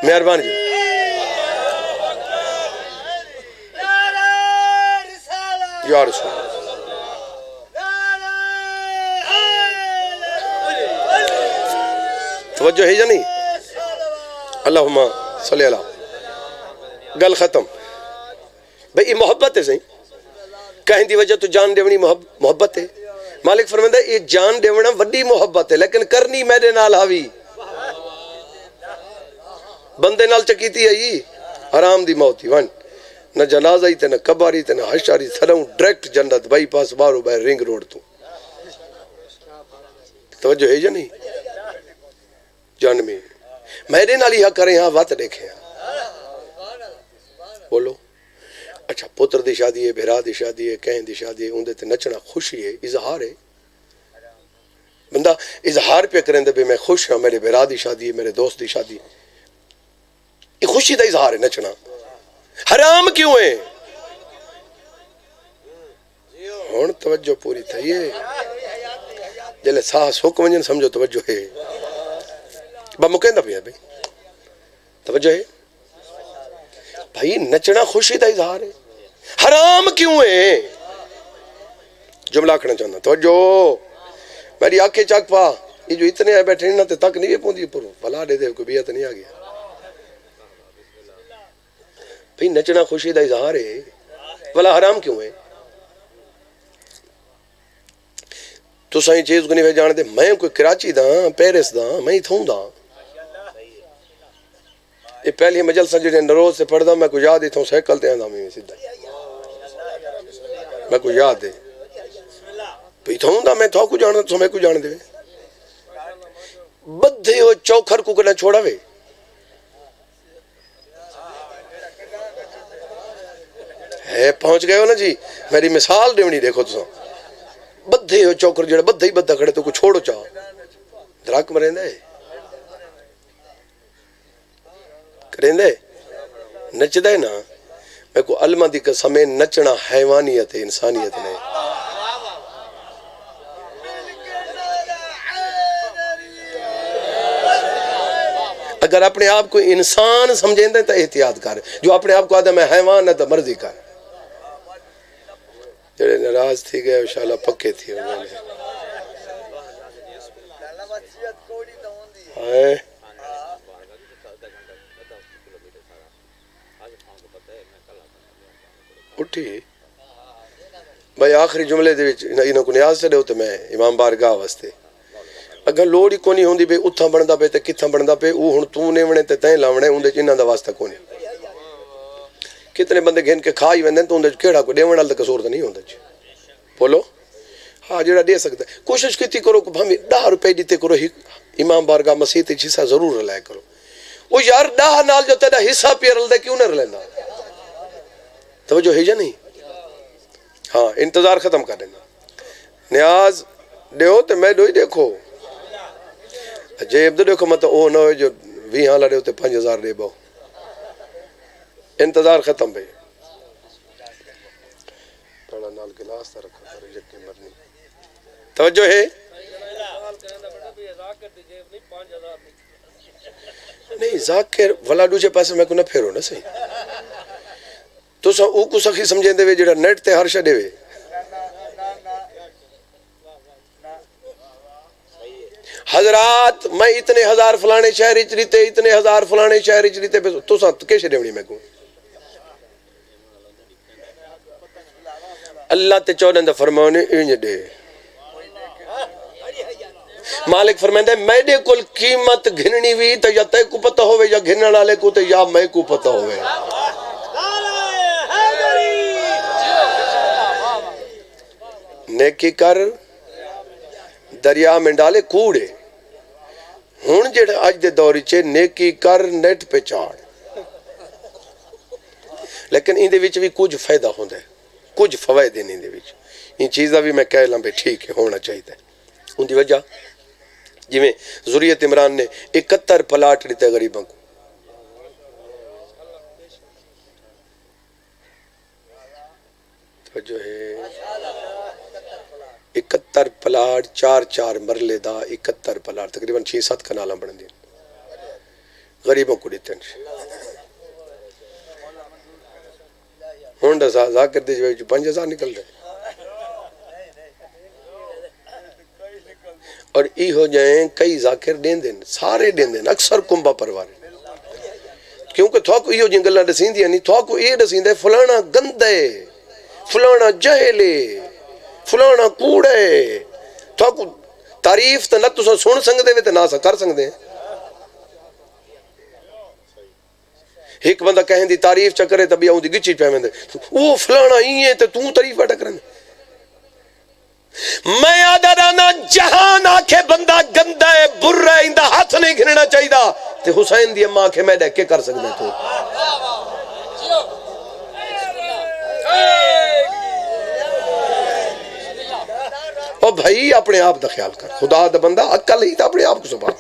مہربان جی یا رسول توجہ ہے یا نہیں اللہم صلی اللہ گل ختم بھئی یہ محبت ہے صحیح کہیں دی وجہ تو جان دیونی محبت ہے مالک فرمائندہ یہ جان دیونا وڈی محبت ہے لیکن کرنی میرے نال حاوی بندے نال چکیتی ہے یہ حرام دی موتی ون نہ جنازہ ہی تے نہ قبر تے نہ حشر ہی تھروں ڈائریکٹ جنت بائی پاس بارو باہر رنگ روڈ تو توجہ ہے یا نہیں جان میں میرے نال ہی کریں ہاں وقت دیکھیں بولو اچھا پتر دی شادی ہے بھرا دی شادی ہے کہیں دی شادی ہے اندے تے نچنا خوشی ہے اظہار ہے بندہ اظہار پہ کریں دے میں خوش ہوں میرے بھرا دی شادی ہے میرے دوست دی شادی ہے یہ خوشی دا اظہار ہے نچنا حرام کیوں ہے ہون توجہ پوری تھا یہ جلے ساس حکم ونجن سمجھو توجہ ہے با مکہندہ پیا بھئی توجہ ہے بھائی نچنا خوشی دا اظہار ہے حرام کیوں ہے جملہ کھڑا چاہنا توجہ میری آنکھیں چاک پا یہ جو اتنے آئے بیٹھے نہ تک نہیں پوندی پر بلا دے دے کوئی بیعت نہیں آگیا بھئی نچنا خوشی دا اظہار ہے بلا حرام کیوں ہے تو سائیں چیز کو نہیں ہوئے جانے دے میں کوئی کراچی دا پیرس دا میں ہی تھوں دا یہ پہلی مجلسہ جنہیں نروز سے پڑھ دا میں کوئی یاد ہی تھوں سیکل تے آندہ میں سیدھا میں کوئی یاد ہے بھئی تھوں دا میں تھوں کو جانا تو میں کوئی جان دے بدھے ہو چوکھر کو کنا چھوڑا وے ہے پہنچ گئے ہو نا جی میری مثال دیونی دیکھو تو بدھے ہو چوکر جڑا بدھے ہی بدھا کھڑے تو کو چھوڑو چاہو دراک مرین دے کرین دے نچدا ہے نا میں کو علماء دی قسم ہے نچنا حیوانیت ہے انسانیت نہیں. اگر اپنے آپ کو انسان سمجھیں دے تو احتیاط کر، جو اپنے آپ کو آدھا میں حیوان ہے تو مرضی کر. جڑے ناراض تھی گئے انشاءاللہ پکے تھی اٹھی بھائی. آخری جملے دے وچ انہاں کو نیاز چڑھو تو میں امام بارگاہ واسطے اگر لوڑ ہی کونی ہوندی بے اتھاں بندا پے تے کتھاں بندا پے او ہن تو نیونے تے تیں لاونے اون دے انہاں دا واسطہ کونی. کتنے بندے گھن کے کھا ہی ویندے تو اون دے کیڑا کوئی ڈیون والا قصور تے نہیں ہوندا جی. بولو ہاں جڑا دے سکتا ہے. کوشش کیتی کرو کہ بھاویں 10 روپے دیتے کرو امام بارگاہ مسیح تے حصہ ضرور رلائے کرو. او یار 10 نال جو تیرا حصہ پیا رلدا کیوں نہ رلیندا؟ توجہ ہے یا نہیں؟ ہاں انتظار ختم کر دینا. نیاز دیو تے میں دوئی دیکھو جیب دے دیکھو مطلب او نہ ہوئے جو 20 حالہ دیو تے 5000 دے باؤ. انتظار ختم بھئی. تھوڑا نال گلاس تا رکھا کرو یقین مرنی. توجہ ہے نہیں ذاکر ولا دوجے پاسے میں کو نہ پھیرو نہ صحیح. تو سا او کو سخی سمجھیں دے وے جڑا نیٹ تے ہر شے دے وے. حضرات میں اتنے ہزار فلانے شہر اچ لیتے اتنے ہزار فلانے شہر اچ لیتے تو سا کیسے دیونی میں کو اللہ تے 14 دا فرمانے انج دے. مالک فرمائندے میں دے کل قیمت گھننی وی تے یا تے کو پتہ ہوئے یا گھنن والے کو تے یا میں کو پتہ ہوئے. نیکی کر دریا میں ڈالے کوڑے. ہن جڑا اج دے دور وچ نیکی کر نیٹ پہ چاڑ. لیکن ان دے وچ بھی کچھ فائدہ ہوندا ہے کچھ فوائد ان دے وچ. ان چیزاں بھی میں کہہ لاں بے ٹھیک ہے ہونا چاہیے. ان دی وجہ جی میں ذریت عمران نے 71 پلاٹ دیتے غریبوں کو. جو ہے 71 پلاٹ 4 مرلے دا 71 پلاٹ تقریباً 6-7 کنالاں بن دیں غریبوں کو دیتے ہیں. ہونڈا ذاکر دے جو 5000 نکل رہے اور ای ہو جائیں کئی ذاکر دیں دیں سارے دیں دیں اکثر کنبہ پروار. کیونکہ تھوڑا کو یہ جن گلہ ڈسین دیا نہیں تھوڑا کو یہ ڈسین دے فلانا گندے فلانا جہلے فلانا کوڑے. تھوڑا کو تعریف تا نہ تو سن سنگ دے وے تا نہ سا کر سنگ دے. ایک بندہ کہیں دی تعریف چکرے تبھی آؤں دی گچی پہ میں دے وہ فلانا ہی ہے تو تعریف بڑھا کرنے. میں آدھا رانا جہان آکھے بندہ گندہ ہے برا ہے اندہ ہاتھ نہیں گھننا چاہی دا تے حسین دی اماں آکھے میں ڈیکے کر سکتے تو. اور بھائی اپنے آپ دا خیال کر خدا دا بندہ عقل ہی تا اپنے آپ کو سبھا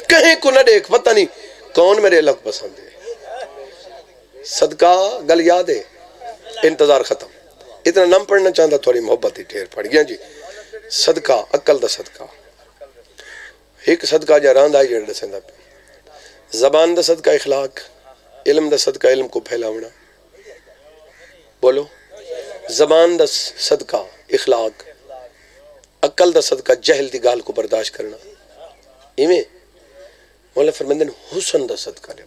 کہیں کو نہ دیکھ پتہ نہیں کون میرے لگ پسند ہے. صدقہ گل یاد ہے انتظار ختم. اتنا نم پڑھنا چاہتا تھوڑی محبت ہی ٹھیر پڑ گیا جی. صدقہ عقل دا صدقہ ایک صدقہ جا راند آئی جڑا سندہ پہ زبان دا صدقہ اخلاق علم دا صدقہ علم کو پھیلاونا. بولو زبان دا صدقہ اخلاق عقل دا صدقہ جہل دی گال کو برداشت کرنا. ایمیں مولا فرمندن حسن دا صدقہ لے.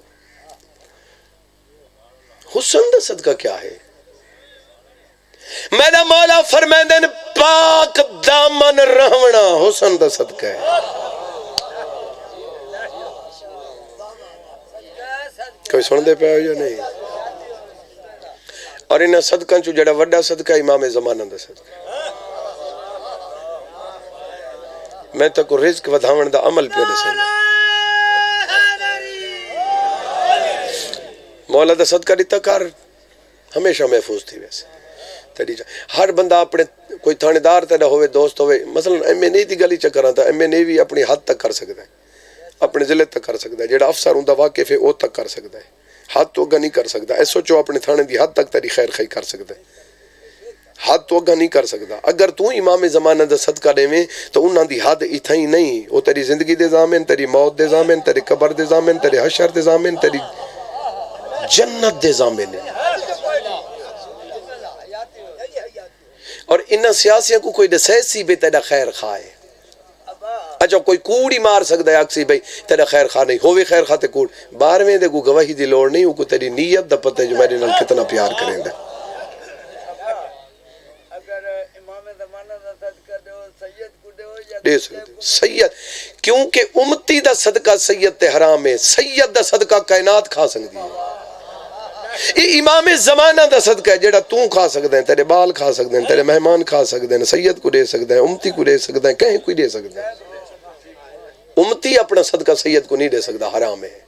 حسن دا صدقہ کیا ہے؟ میرا مولا فرمائندن پاک دامن رہونا حسن دا صدقہ ہے. کوئی سن دے پہ ہو یا نہیں؟ اور انہا صدقہ چو جڑا وڈا صدقہ امام زمانہ دا صدقہ. میں تک رزق ودھاون دا عمل پہ دے سن مولا دا صدقہ دیتا کار ہمیشہ محفوظ تھی ویسے. ہر بندہ اپنے کوئی تھانے دار تیرا ہوئے دوست ہوئے مثلا ایم اے نہیں دی گلی چکر آتا ایم اے نہیں بھی اپنی حد تک کر سکتا ہے اپنے ضلع تک کر سکتا ہے جیڑا افسر ہوں دا واقف ہے او تک کر سکتا ہے ہاتھ تو اگا نہیں کر سکتا. اے سوچو اپنے تھانے دی حد تک تیری خیر خی کر سکتا ہے. ہاتھ تو اگا نہیں کر سکتا. اگر تو امام زمانہ دا صدقہ دیویں تو انہاں دی حد اتھا ہی نہیں. وہ تیری زندگی دے ضامن، تیری موت دے ضامن، تیری قبر دے ضامن، تیری حشر دے ضامن، تیری جنت دے ضامن ہے. اور انہاں سیاسیاں کو کوئی دسے سی بے تیرا خیر خواہ ہے. اچھا کوئی کوڑی مار سکتا ہے اکسی بھئی تیرا خیر خواہ نہیں ہووے خیر خواہ تے کوڑ 12ویں دے کو گواہی دی لوڑ نہیں. وہ کو تیری نیت دا پتہ ہے جو میرے نال کتنا پیار کریں دے. دے سکتے سید کیونکہ امتی دا صدقہ سید تے حرام ہے. سید دا صدقہ کائنات کھا سکتی ہے. یہ امام زمانہ دا صدقہ ہے جڑا تو کھا سکتے ہیں، تیرے بال کھا سکتے ہیں، تیرے مہمان کھا سکتے ہیں، سید کو دے سکتے ہیں، امتی کو دے سکتے ہیں، کہیں کوئی دے سکتے ہیں. امتی اپنا صدقہ سید کو نہیں دے سکتا، حرام ہے.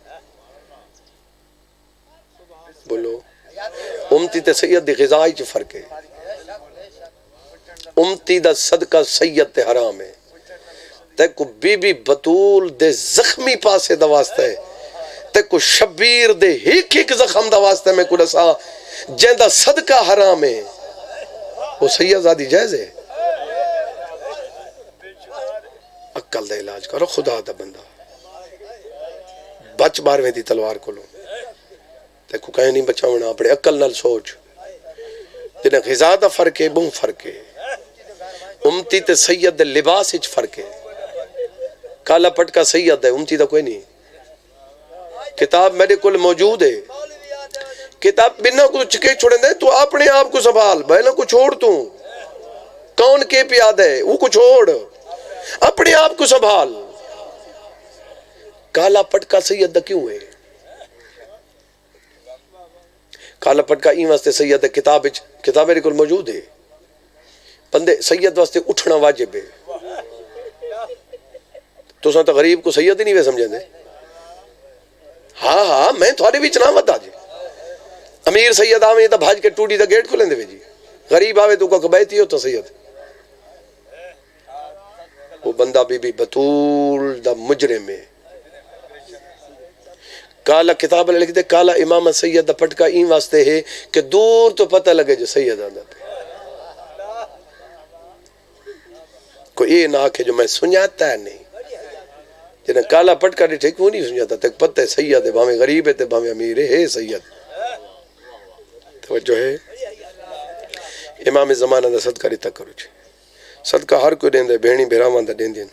بولو امتی تے سید دی غذائی چ فرق ہے. امتی دا صدقہ سید تے حرام ہے. تے کو بی بی بطول دے زخمی پاسے دا واسطہ ہے، تے کو شبیر دے ہیک ہیک زخم دا واسطہ میں کو دسا جن دا صدقہ حرام ہے وہ سید زادی جائز ہے. عقل دا علاج کرو خدا دا بندہ بچ 12ویں دی تلوار کو لو تے کو کہیں نہیں بچاونا. اپنے عقل نال سوچ جنہیں غذا دا فرق ہے بہت فرق ہے. امتی تے سید دے لباس اچ فرق ہے. کالا پٹکا سید ہے، امتی دا کوئی نہیں. کتاب میرے کل موجود ہے. کتاب بنا کو چکے چھوڑیں دے تو اپنے آپ کو سنبھال بہنا کو چھوڑ. تو کون کے پیاد ہے وہ کو چھوڑ، اپنے آپ کو سنبھال. کالا پٹکا سید دا کیوں ہے؟ کالا پٹکا این واسطے سید ہے کتاب میرے کل موجود ہے. بندے سید واسطے اٹھنا واجب ہے. تو ساں تو غریب کو سید ہی نہیں وے سمجھیں دے. ہاں میں تھوڑے بھی چنا ودا جی. امیر سید آویں تا بھاج کے ٹوٹی دا گیٹ کھلیں دے جی. غریب آوے تو کا بیتی ہو تو سید. وہ بندہ بی بی بطول دا مجرم ہے. کالا کتاب لکھ دے کالا امام سید دا پٹکا این واسطے ہے کہ دور تو پتہ لگے جو سید آندہ پہ. کوئی یہ نہ آکھے جو میں سنجاتا ہے نہیں. جنہیں کالا پٹکا ڈے ٹھیک وہ نہیں سنجاتا تک پتہ ہے سید ہے بھامیں غریب ہے تے بھامیں امیر ہے سید. توجہ ہے. امام زمانہ دا صدقہ ریتا کرو چھے. صدقہ ہر کوئی دین دے. بہنی بھرامان دا دین دین،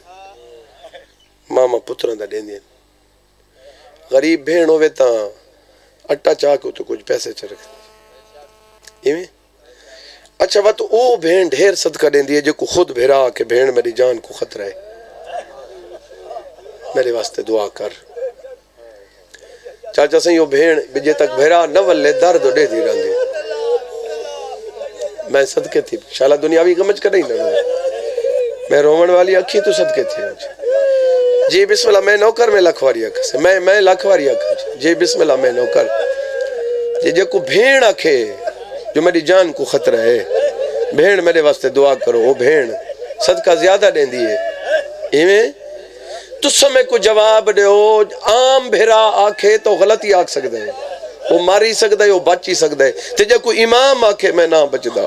ماما پتران دا دین دین. غریب بہن ہوئے تا اٹا چاہ کو تو کچھ پیسے چھ رکھ ایویں. اچھا بات او بہن ڈھیر صدقہ دین دیئے جو کو خود بھرا کہ بہن میری جان کو خطرہ ہے، میرے واسطے دعا کر. چاچا سہیں وہ بہن بجے تک بھرا نہ ولے درد دے دی رہن دی. میں صدقے تھی شالا دنیاوی گمج کر نہیں لگا. میں رومن والی اکھی تو صدقے تھی. جی بسم اللہ میں نوکر میں لکھواری اکھ سے میں لکھواری اکھ. جی بسم اللہ میں نوکر. جی جو کو بھین اکھے جو میری جان کو خطرہ ہے بھین میرے واسطے دعا کرو. وہ بھین صدقہ زیادہ دین دیئے ایویں. تو سمیں کو جواب دے ہو عام بھیرا آکھے تو غلطی آکھ سکتے ہیں. وہ ماری سکتا ہے وہ بچی سکتا ہے. تے جے کوئی امام آکھے میں نہ بچدا.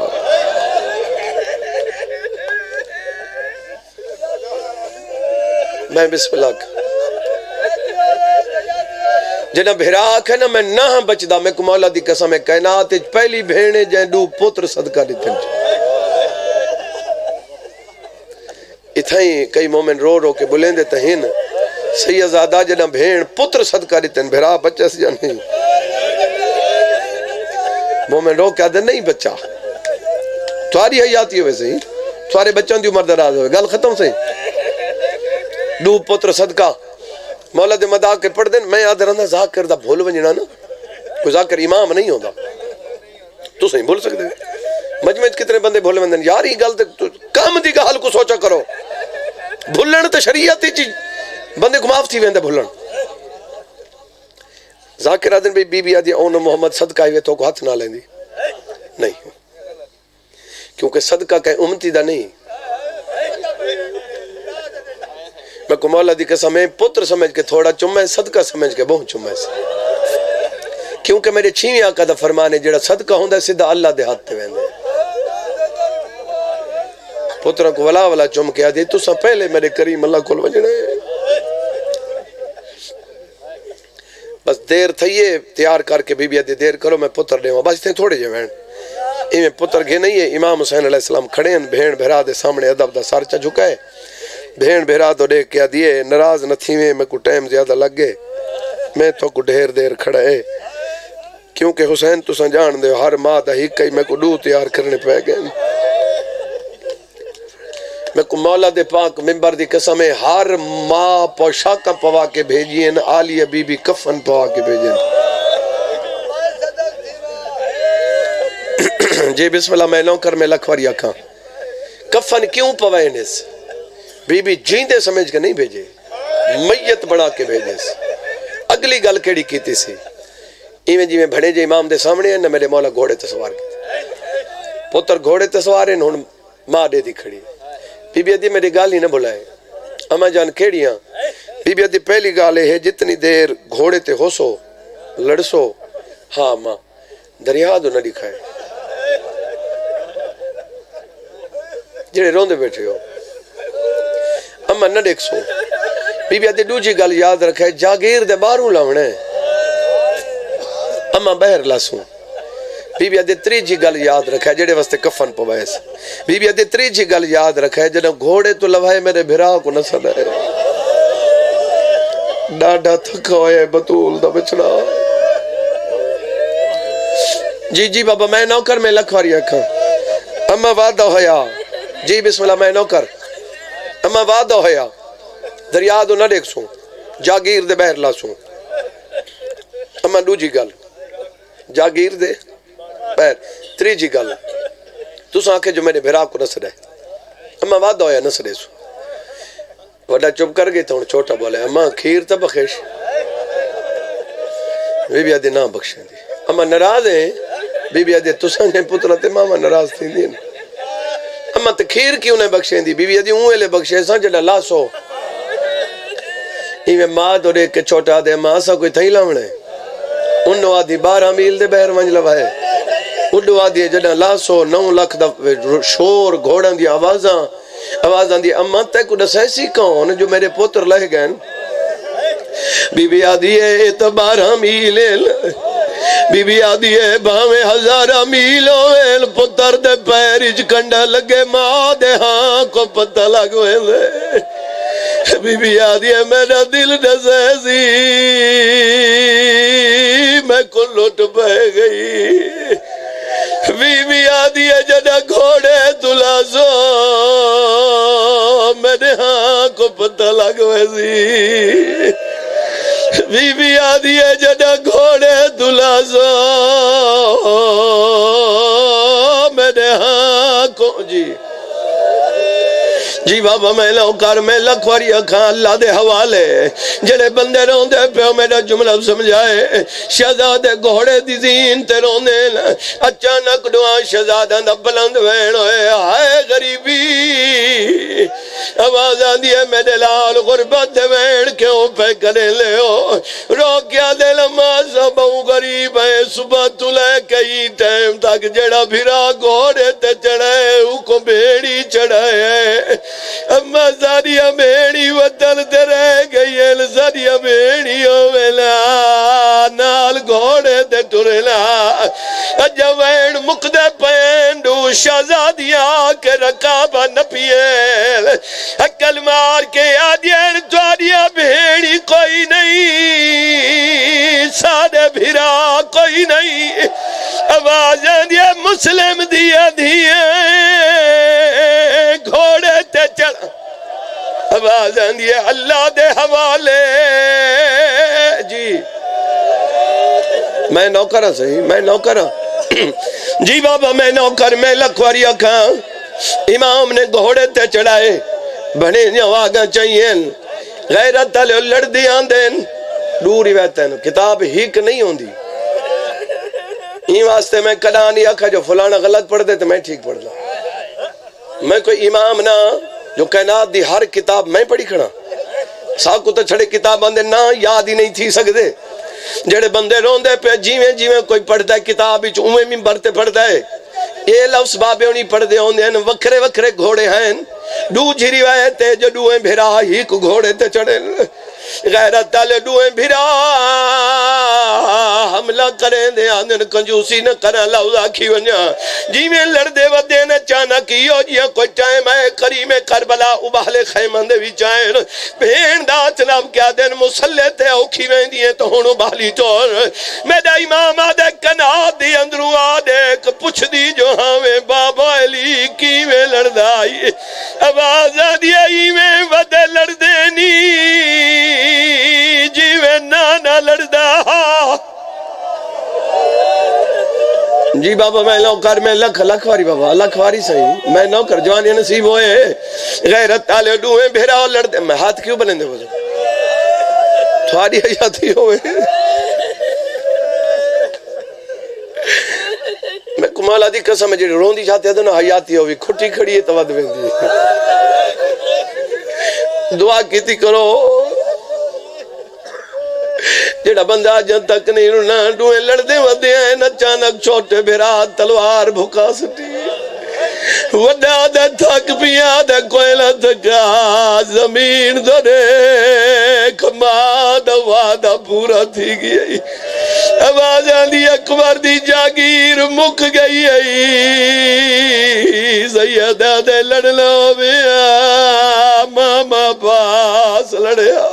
میں بسم اللہ جنہ بھیرا آکھے نا میں نہ بچدا. میں کو مولا دی قسم ہے کائنات پہلی بھینے جائیں دو پتر صدقہ دیتے ہیں. اتھائیں کئی مومن رو رو کے بلیں دیتے ہیں سیدزادہ جنہ بھین پتر صدقہ دیتے ہیں بھیرا بچہ سے جانے. مومن رو کہا دے نہیں بچہ تھواری حیاتی ہوئے سے تھوارے بچوں دی عمر دراز ہوئے گل ختم سے. دو پتر صدقہ مولا دے مدعا کر پڑھ دیں. میں یاد رہنا ذاکر دا بھول ونجنا نا کوئی ذاکر امام نہیں ہوتا تو صحیح بھول سکتے. مجمع کتنے بندے بھولے بندے یار یہ گل کام دی گال کو سوچا کرو. بھولن تے شریعت ہی بندے کو معاف تھی ویندے بھولن. ذاکر آدن بی بی آدھی اون محمد صدقہ ہوئے تو کو ہاتھ نہ لیں دی نہیں کیونکہ صدقہ کہ امتی دا نہیں. میں کو مولا دی قسم میں پتر سمجھ کے تھوڑا چمیں صدقہ سمجھ کے بہت چمیں سے کیونکہ میرے 6ویں آقا دا فرمان ہے جڑا صدقہ ہوندا سیدھا اللہ دے ہاتھ تے ویندے پتروں کو ولا چم کے آدھی تسا پہلے میرے کریم اللہ کول وجنے بس دیر تھئیے تیار کر کے بی بی آدھی دیر کرو میں پتر دے ہوں بس اتنے تھوڑے جو وین ایمیں پتر گھے نہیں ہے امام حسین علیہ السلام کھڑے ہیں بھین بھیرا دے سامنے ادب دا سارچہ جھکا ہے بھین بھیرا تو دیکھ کے دیئے ناراض نہ تھی میں کو ٹائم زیادہ لگ گئے میں تو کو ڈھیر دیر کھڑا ہے کیونکہ حسین تو سنجان دے ہر ماہ دا ہی کئی میں کو دو تیار کرنے پہ گئے میں کو مولا دے پاک ممبر دی قسم ہے ہر ماہ پوشاکہ پوا کے بھیجئیں آلیہ بی بی کفن پوا کے بھیجئیں جی بسم اللہ میں نوکر میں لکھواری آکھاں کفن کیوں پوائنے سے بی بی جیندے سمجھ کے نہیں بھیجے میت بنا کے بھیجے سے اگلی گل کیڑی کیتی سی ایویں جی میں بھڑے جے امام دے سامنے ہیں نہ میرے مولا گھوڑے تسوار کیتے پتر گھوڑے تسوار ہیں نہ ماں دے دی کھڑی بی بی ادھی میری گال ہی نہ بلائے اما جان کیڑیاں بی بی ادھی پہلی گالے ہے جتنی دیر گھوڑے تے ہو سو لڑسو ہاں ماں دریا دو نہ دکھائے جڑے روندے بیٹھے ہو اما نہ دیکھ سو بی بی ادھی دوجی گل یاد رکھے جاگیر دے باروں لاؤنے اما بہر لاسوں بی بی ادھی تریجی گل یاد رکھے جڑے واسطے کفن پوائے سے بی بی ادھی تریجی گل یاد رکھے جنہاں گھوڑے تو لوائے میرے بھرا کو نہ سدائے ڈاڈا تھکا ہوئے بطول دا بچڑا جی بابا میں نوکر میں لکھواری اکھاں اما وعدہ ہویا جی بسم اللہ میں نوکر اما وعدہ ہویا دریا دو نہ دیکھ سوں جاگیر دے بہر لاسوں اما دوجی گل جاگیر دے بہر تریجی گل تو ساں آنکھے جو میرے بھرا کو نہ سڑے اما وعدہ ہویا نہ سڑے سو وڈا چپ کر گئی تو چھوٹا بولے اما کھیر تا بخش بی بی آدھی نہ بخشیں دی اما نراز ہیں بی بی آدھی تو ساں پترہ تے ماما نراز تھی دین اما تے کھیر کیوں نے بخشیں دی بی بی آدھی اون لے بخشیں ساں جڑا لاسو ایویں ماں تو دیکھ کے چھوٹا دے ماں سا کوئی تھئی لاونے انہوں آدھی 12 میل دے بہر ونج لوائے اڈو آدھی جڑا لاسو 9 لاکھ دا شور گھوڑان دی آوازاں دی اما تے کو دسیسی کون جو میرے پتر لہ گئے بی بی آدھی ہے تو 12 میل بی بی آدھی ہے 12,000 میل ہوئے پتر دے پیرج کنڈا لگے ماں دے ہاں کو پتہ لگوے بی بی آدھی ہے میرا دل دسیسی میں کو لٹ پہ گئی بی بی آدھی ہے جڑا گھوڑے تلاسو میرے ہاں کو پتہ لگوے سی بی بی آدھی ہے جڑا گھوڑے تلاسو میرے ہاں کو جی بابا میں لوکار میں لکھواری اکھاں اللہ دے حوالے جڑے بندے روندے پیو میرا جملہ سمجھائے شہزادے گھوڑے دی زین تے روندے اچانک دعا شہزادہ دا بلند وین ہوئے آئے غریبی آواز آندھی ہے میرے لال غربت دے وین کیوں پہ کرے لے ہو رو کیا دے لما سبہو غریب ہے صبح تو لے کئی ٹائم تک جڑا بھرا گھوڑے تے چڑھائے او کو بیڑی چڑھائے اما ساریا بیڑی وطن تے رہ گئی ہے ساریا بیڑی ہوئے نال گھوڑے تے ٹرلا اجا وین مقدے پینڈو شہزادیاں کے رکابہ نپیل اکل مار کے آدین تواریا بیڑی کوئی نہیں سارے بھرا کوئی نہیں آوازیں دیا مسلم دیا دیا گھوڑے تے چڑھا آوازیں دیا اللہ دے حوالے جی میں نوکرہ صحیح میں نوکرہ جی بابا میں نوکر میں لکھواری اکھاں امام نے گھوڑے تے چڑھائے بڑے نواگاں چاہیے غیرت تلے لڑ دیاں دین دوری ویتے ہیں کتاب ہیک نہیں ہوں دی این واسطے میں کدا نہیں آکھا جو فلانا غلط پڑھ دے تو میں ٹھیک پڑھ دا میں کوئی امام نہ جو کائنات دی ہر کتاب میں پڑھی کھڑا ساکو تو چھڑے کتاب آندے نہ یاد ہی نہیں تھی سکتے جڑے بندے روندے پہ جیویں جیویں کوئی پڑھتا ہے کتاب وچ اوویں منبر تے پڑھتا ہے یہ لفظ بابے ہونی پڑھدے ہوندے ہیں وکھرے وکھرے گھوڑے ہیں دو جی روایت ہے جو دوئیں بھرا ہی کو گھوڑے تے چڑھے غیرت تالے دوئیں بھرا حملہ کریں دے آندن کنجوسی نہ کریں لوزا کی ونیا جی میں لڑدے ودے نہ چانا کیو جیا کوئی ٹائم ہے کریم کربلا ابالے خیمن دے بھی چاہیں بھین دا چناب کیا دن مسلح تے اوکھی میں دیئے تو ہونو بالی چور میرا امام آدھے کنا دی اندروں آدھے پچھ دی جو ہمیں بابا علی کی میں لڑدائی آواز آدھیا ہی میں ودے لڑدینی جیوے نانا لڑدا جی بابا میں نوکر میں لکھ واری بابا لکھ واری صحیح میں نوکر جوانی نصیب ہوئے غیرت تالے ڈوئے بھیرا اور لڑتے میں ہاتھ کیوں بلندے ہو جا تھوڑی حیاتی ہوئے میں کمالا دی قسم ہے جی رون دی جاتے ہیں تو حیاتی ہوئی کھٹی کھڑی ہے تو ود ویندی دعا کیتی کرو جڑا بندہ جن تک نہیں رونا ڈوئے لڑدے ودے ہیں نچانک چھوٹے بھیرا تلوار بھکا سٹی وڈا دے تھک پیا دے کوئلہ تھکا زمین دے کما دا پورا تھی گئی آواز آندی اکبر دی جاگیر مک گئی سیدہ دے لڑنا بیا ماما پاس لڑیا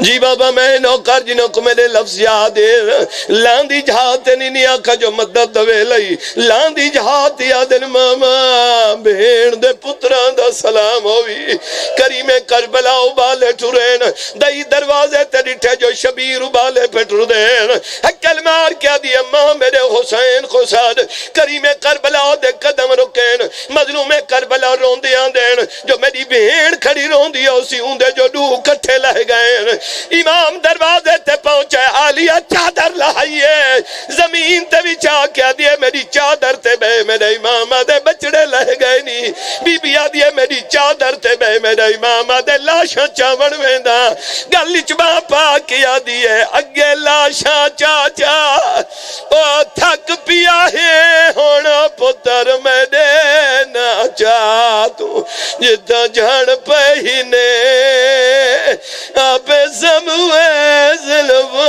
جی بابا میں نوکر جنہوں کو میرے لفظ یاد ہے لاندی جہاتے نہیں آکھا جو مدد دوے لئی لاندی جہاتے یادن ماما بھین دے پتران دا سلام ہوئی کریم کربلا ابالے ٹھرین دائی دروازے تے ڈٹھے جو شبیر ابالے پہ ٹھر دین حکل مار کیا دی اماں میرے حسین کو ساتھ کریم کربلا دے قدم رکین مظلوم کربلا روندیاں دین جو میری بھین کھڑی روندی اسی ہوندے جو دو کٹھے لہ گئے امام دروازے تے پہنچے آلیہ چادر لائیے زمین تے بھی چاہ کیا دیئے میری چادر تے بے میرے امام آدھے بچڑے لہ گئے نہیں بی بی آدھے میری چادر تے بے میرے امام آدھے لاشاں چاون ویندہ گلی چبا پا کیا دیئے اگے لاشاں چاچا او تھک پیا ہے ہونا پتر میں دے نا چاہتوں جتا جھڑ پہینے آپ سموے ظلمو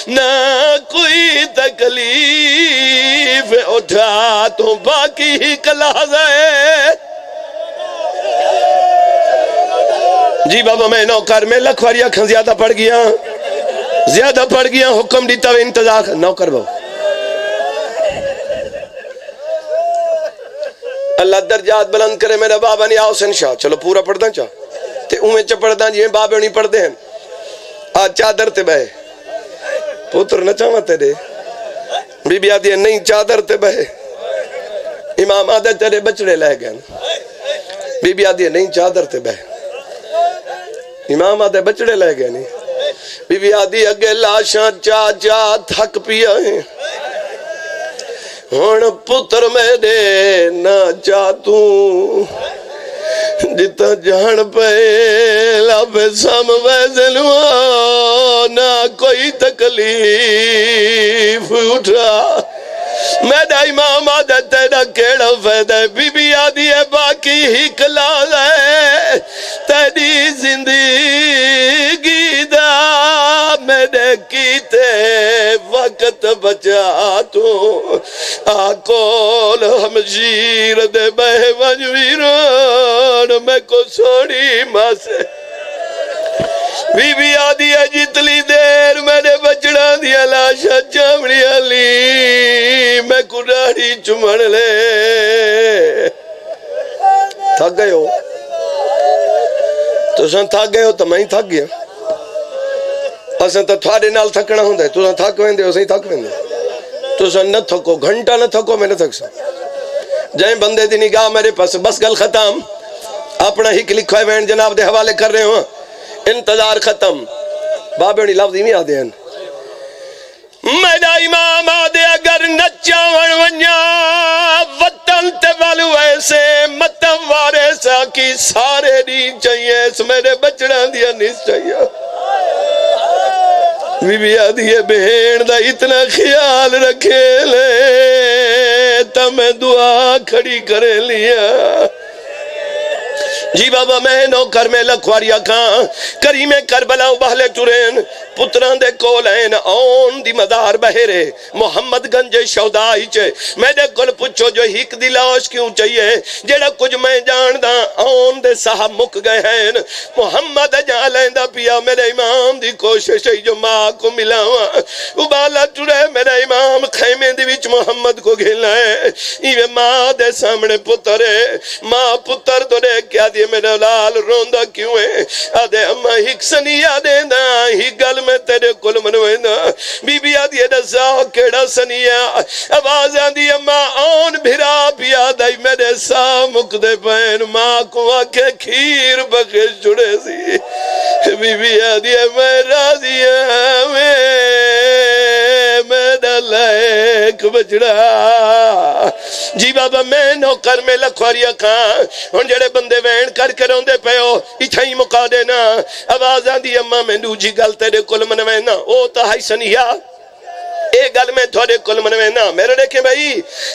نہ کوئی تکلیف اٹھا تو باقی ہی کلاز ہے جی بابا میں نوکر میں لکھواری اکھن زیادہ پڑ گیا حکم دیتا ہوئے انتظار نوکر بابا اللہ درجات بلند کرے میرا بابا نہیں آؤ سن شاہ چلو پورا پڑھ دیں چاہ تے اوہیں چا پڑھ دیں جی بابے نہیں پڑھ دیں آج چادر تے بہے پتر نہ چاہاں تیرے بی بی آدھی ہے نہیں چادر تے بہے امام آدھے تیرے بچڑے لہ گئے بی بی آدھی ہے نہیں چادر تے بہے امام آدھے بچڑے لہ گئے نہیں بی بی آدھی اگے لاشاں چاچا تھک پیا ہیں ہون پتر میں دے نہ چاہتوں جتا جان پہ لب سام ویزنوا نہ کوئی تکلیف اٹھا میرا امام آدھے تیرا کیڑا فیدہ ہے بی بی آدھی ہے باقی ہی کلاز ہے تیری زندگی دا میرے کیتے وقت بچا تو آکول ہمشیر دے بہ ونجویران میں کو سوڑی ماں سے بی بی آدھی ہے جتلی دیر میں نے بچڑا دیا لاشا چامڑی علی میں کڑاڑی چمڑ لے تھک گئے ہو تو سن تھک گئے ہو تو میں ہی تھک گیا اسن تو تھوڑے نال تھکنا ہوں دے تو سن تھک ویندے ہو سن تھک ویندے تو سن نہ تھکو گھنٹا نہ تھکو میں نہ تھک سا جائیں بندے دی نگاہ میرے پاس بس گل ختم اپنا ہی کلک ہوئے وین جناب دے حوالے کر رہے ہوں انتظار ختم بابے انہی لفظ ہی نہیں آدھے ہیں میرا امام آدھے اگر نچا ونیا وطن تے والو ایسے متوارے سا باقی سارے نہیں چاہیے اس میرے بچڑا دیا نہیں چاہیے بی بی آدھی بہن دا اتنا خیال رکھے لے تا میں دعا کھڑی کرے لیا جی بابا میں نوکر میں لکھواریا کھاں کریم کربلا بہلے ٹورین پتران دے کولین آن دی مدار بہرے محمد گنج شودائی چے میں دے کل پچھو جو ہک دی لاش کیوں چاہیے جیڑا کچھ میں جان دا آن دے صاحب مک گئے ہیں محمد جالین دا پیا میرے امام دی کوشش ہے جو ماں کو ملاوا ابالا ٹورے میرے امام خیمے دی وچ محمد کو گھلنا ہے ایوے ماں دے سامنے پتر ہے ماں پتر دو نے کیا دی میرا لال روندہ کیوں ہے آدھے اما ہک سنیا دینا ہی گل میں تیرے کل منوینا بی بی آدھی رضا کیڑا سنیا آواز آدھی اما آن بھرا پیا دائی میرے سامک دے پین ماں کو آنکھیں کھیر بخش جڑے سی بی بی آدھی میں راضی میرا لائک بچڑا جی بابا میں نوکر میں لکھواریا کھاں ان جڑے بندے وین کر کے روندے پہ ہو اچھائی مکا دینا آواز آدھی اما میں دوجی گل تیرے کل منوینا او تا ہائی سنیا اے گل میں تھوڑے کل منوینا میرے دیکھیں بھائی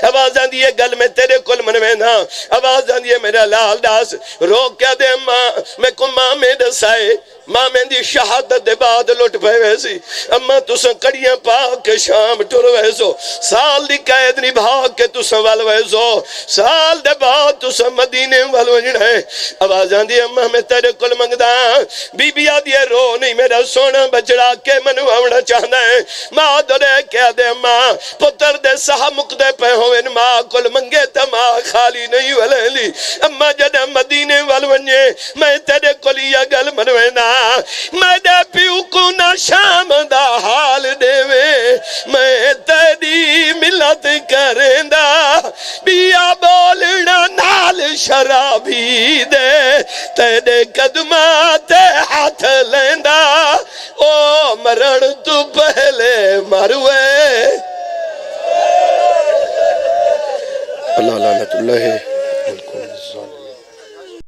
آواز آدھی ہے گل میں تیرے کل منوینا آواز آدھی ہے میرا لال داس رو کیا دے اما میں کو ماں میں دسائے ماں میں دی شہادت دے بعد لٹ پہ ویسی اما تُساں کڑیاں پاک کے شام ٹر ویسو سال دی قید نہیں بھاگ کے تُساں وال ویسو سال دے بعد تُساں مدینے وال وجن ہے آواز آندھی اما میں تیرے کل منگدا بی بی آدھی ہے رو نہیں میرا سونا بچڑا کے منو آونا چاہنا ہے ماں دورے کیا دے اما پتر دے سہا مقدے پہ ہوئے ماں کل منگے تا ماں خالی نہیں والے لی اما جدہ مدینے وال وجنے میں تیرے کل یا گل منوینا میں دے پیو کو نہ شام دا حال دے میں تیری ملت کریں دا بیا بولنا نال شرابی دے تیرے قدمات ہاتھ لیندہ او مرن تو پہلے مروے اللہ لعنت اللہ ہے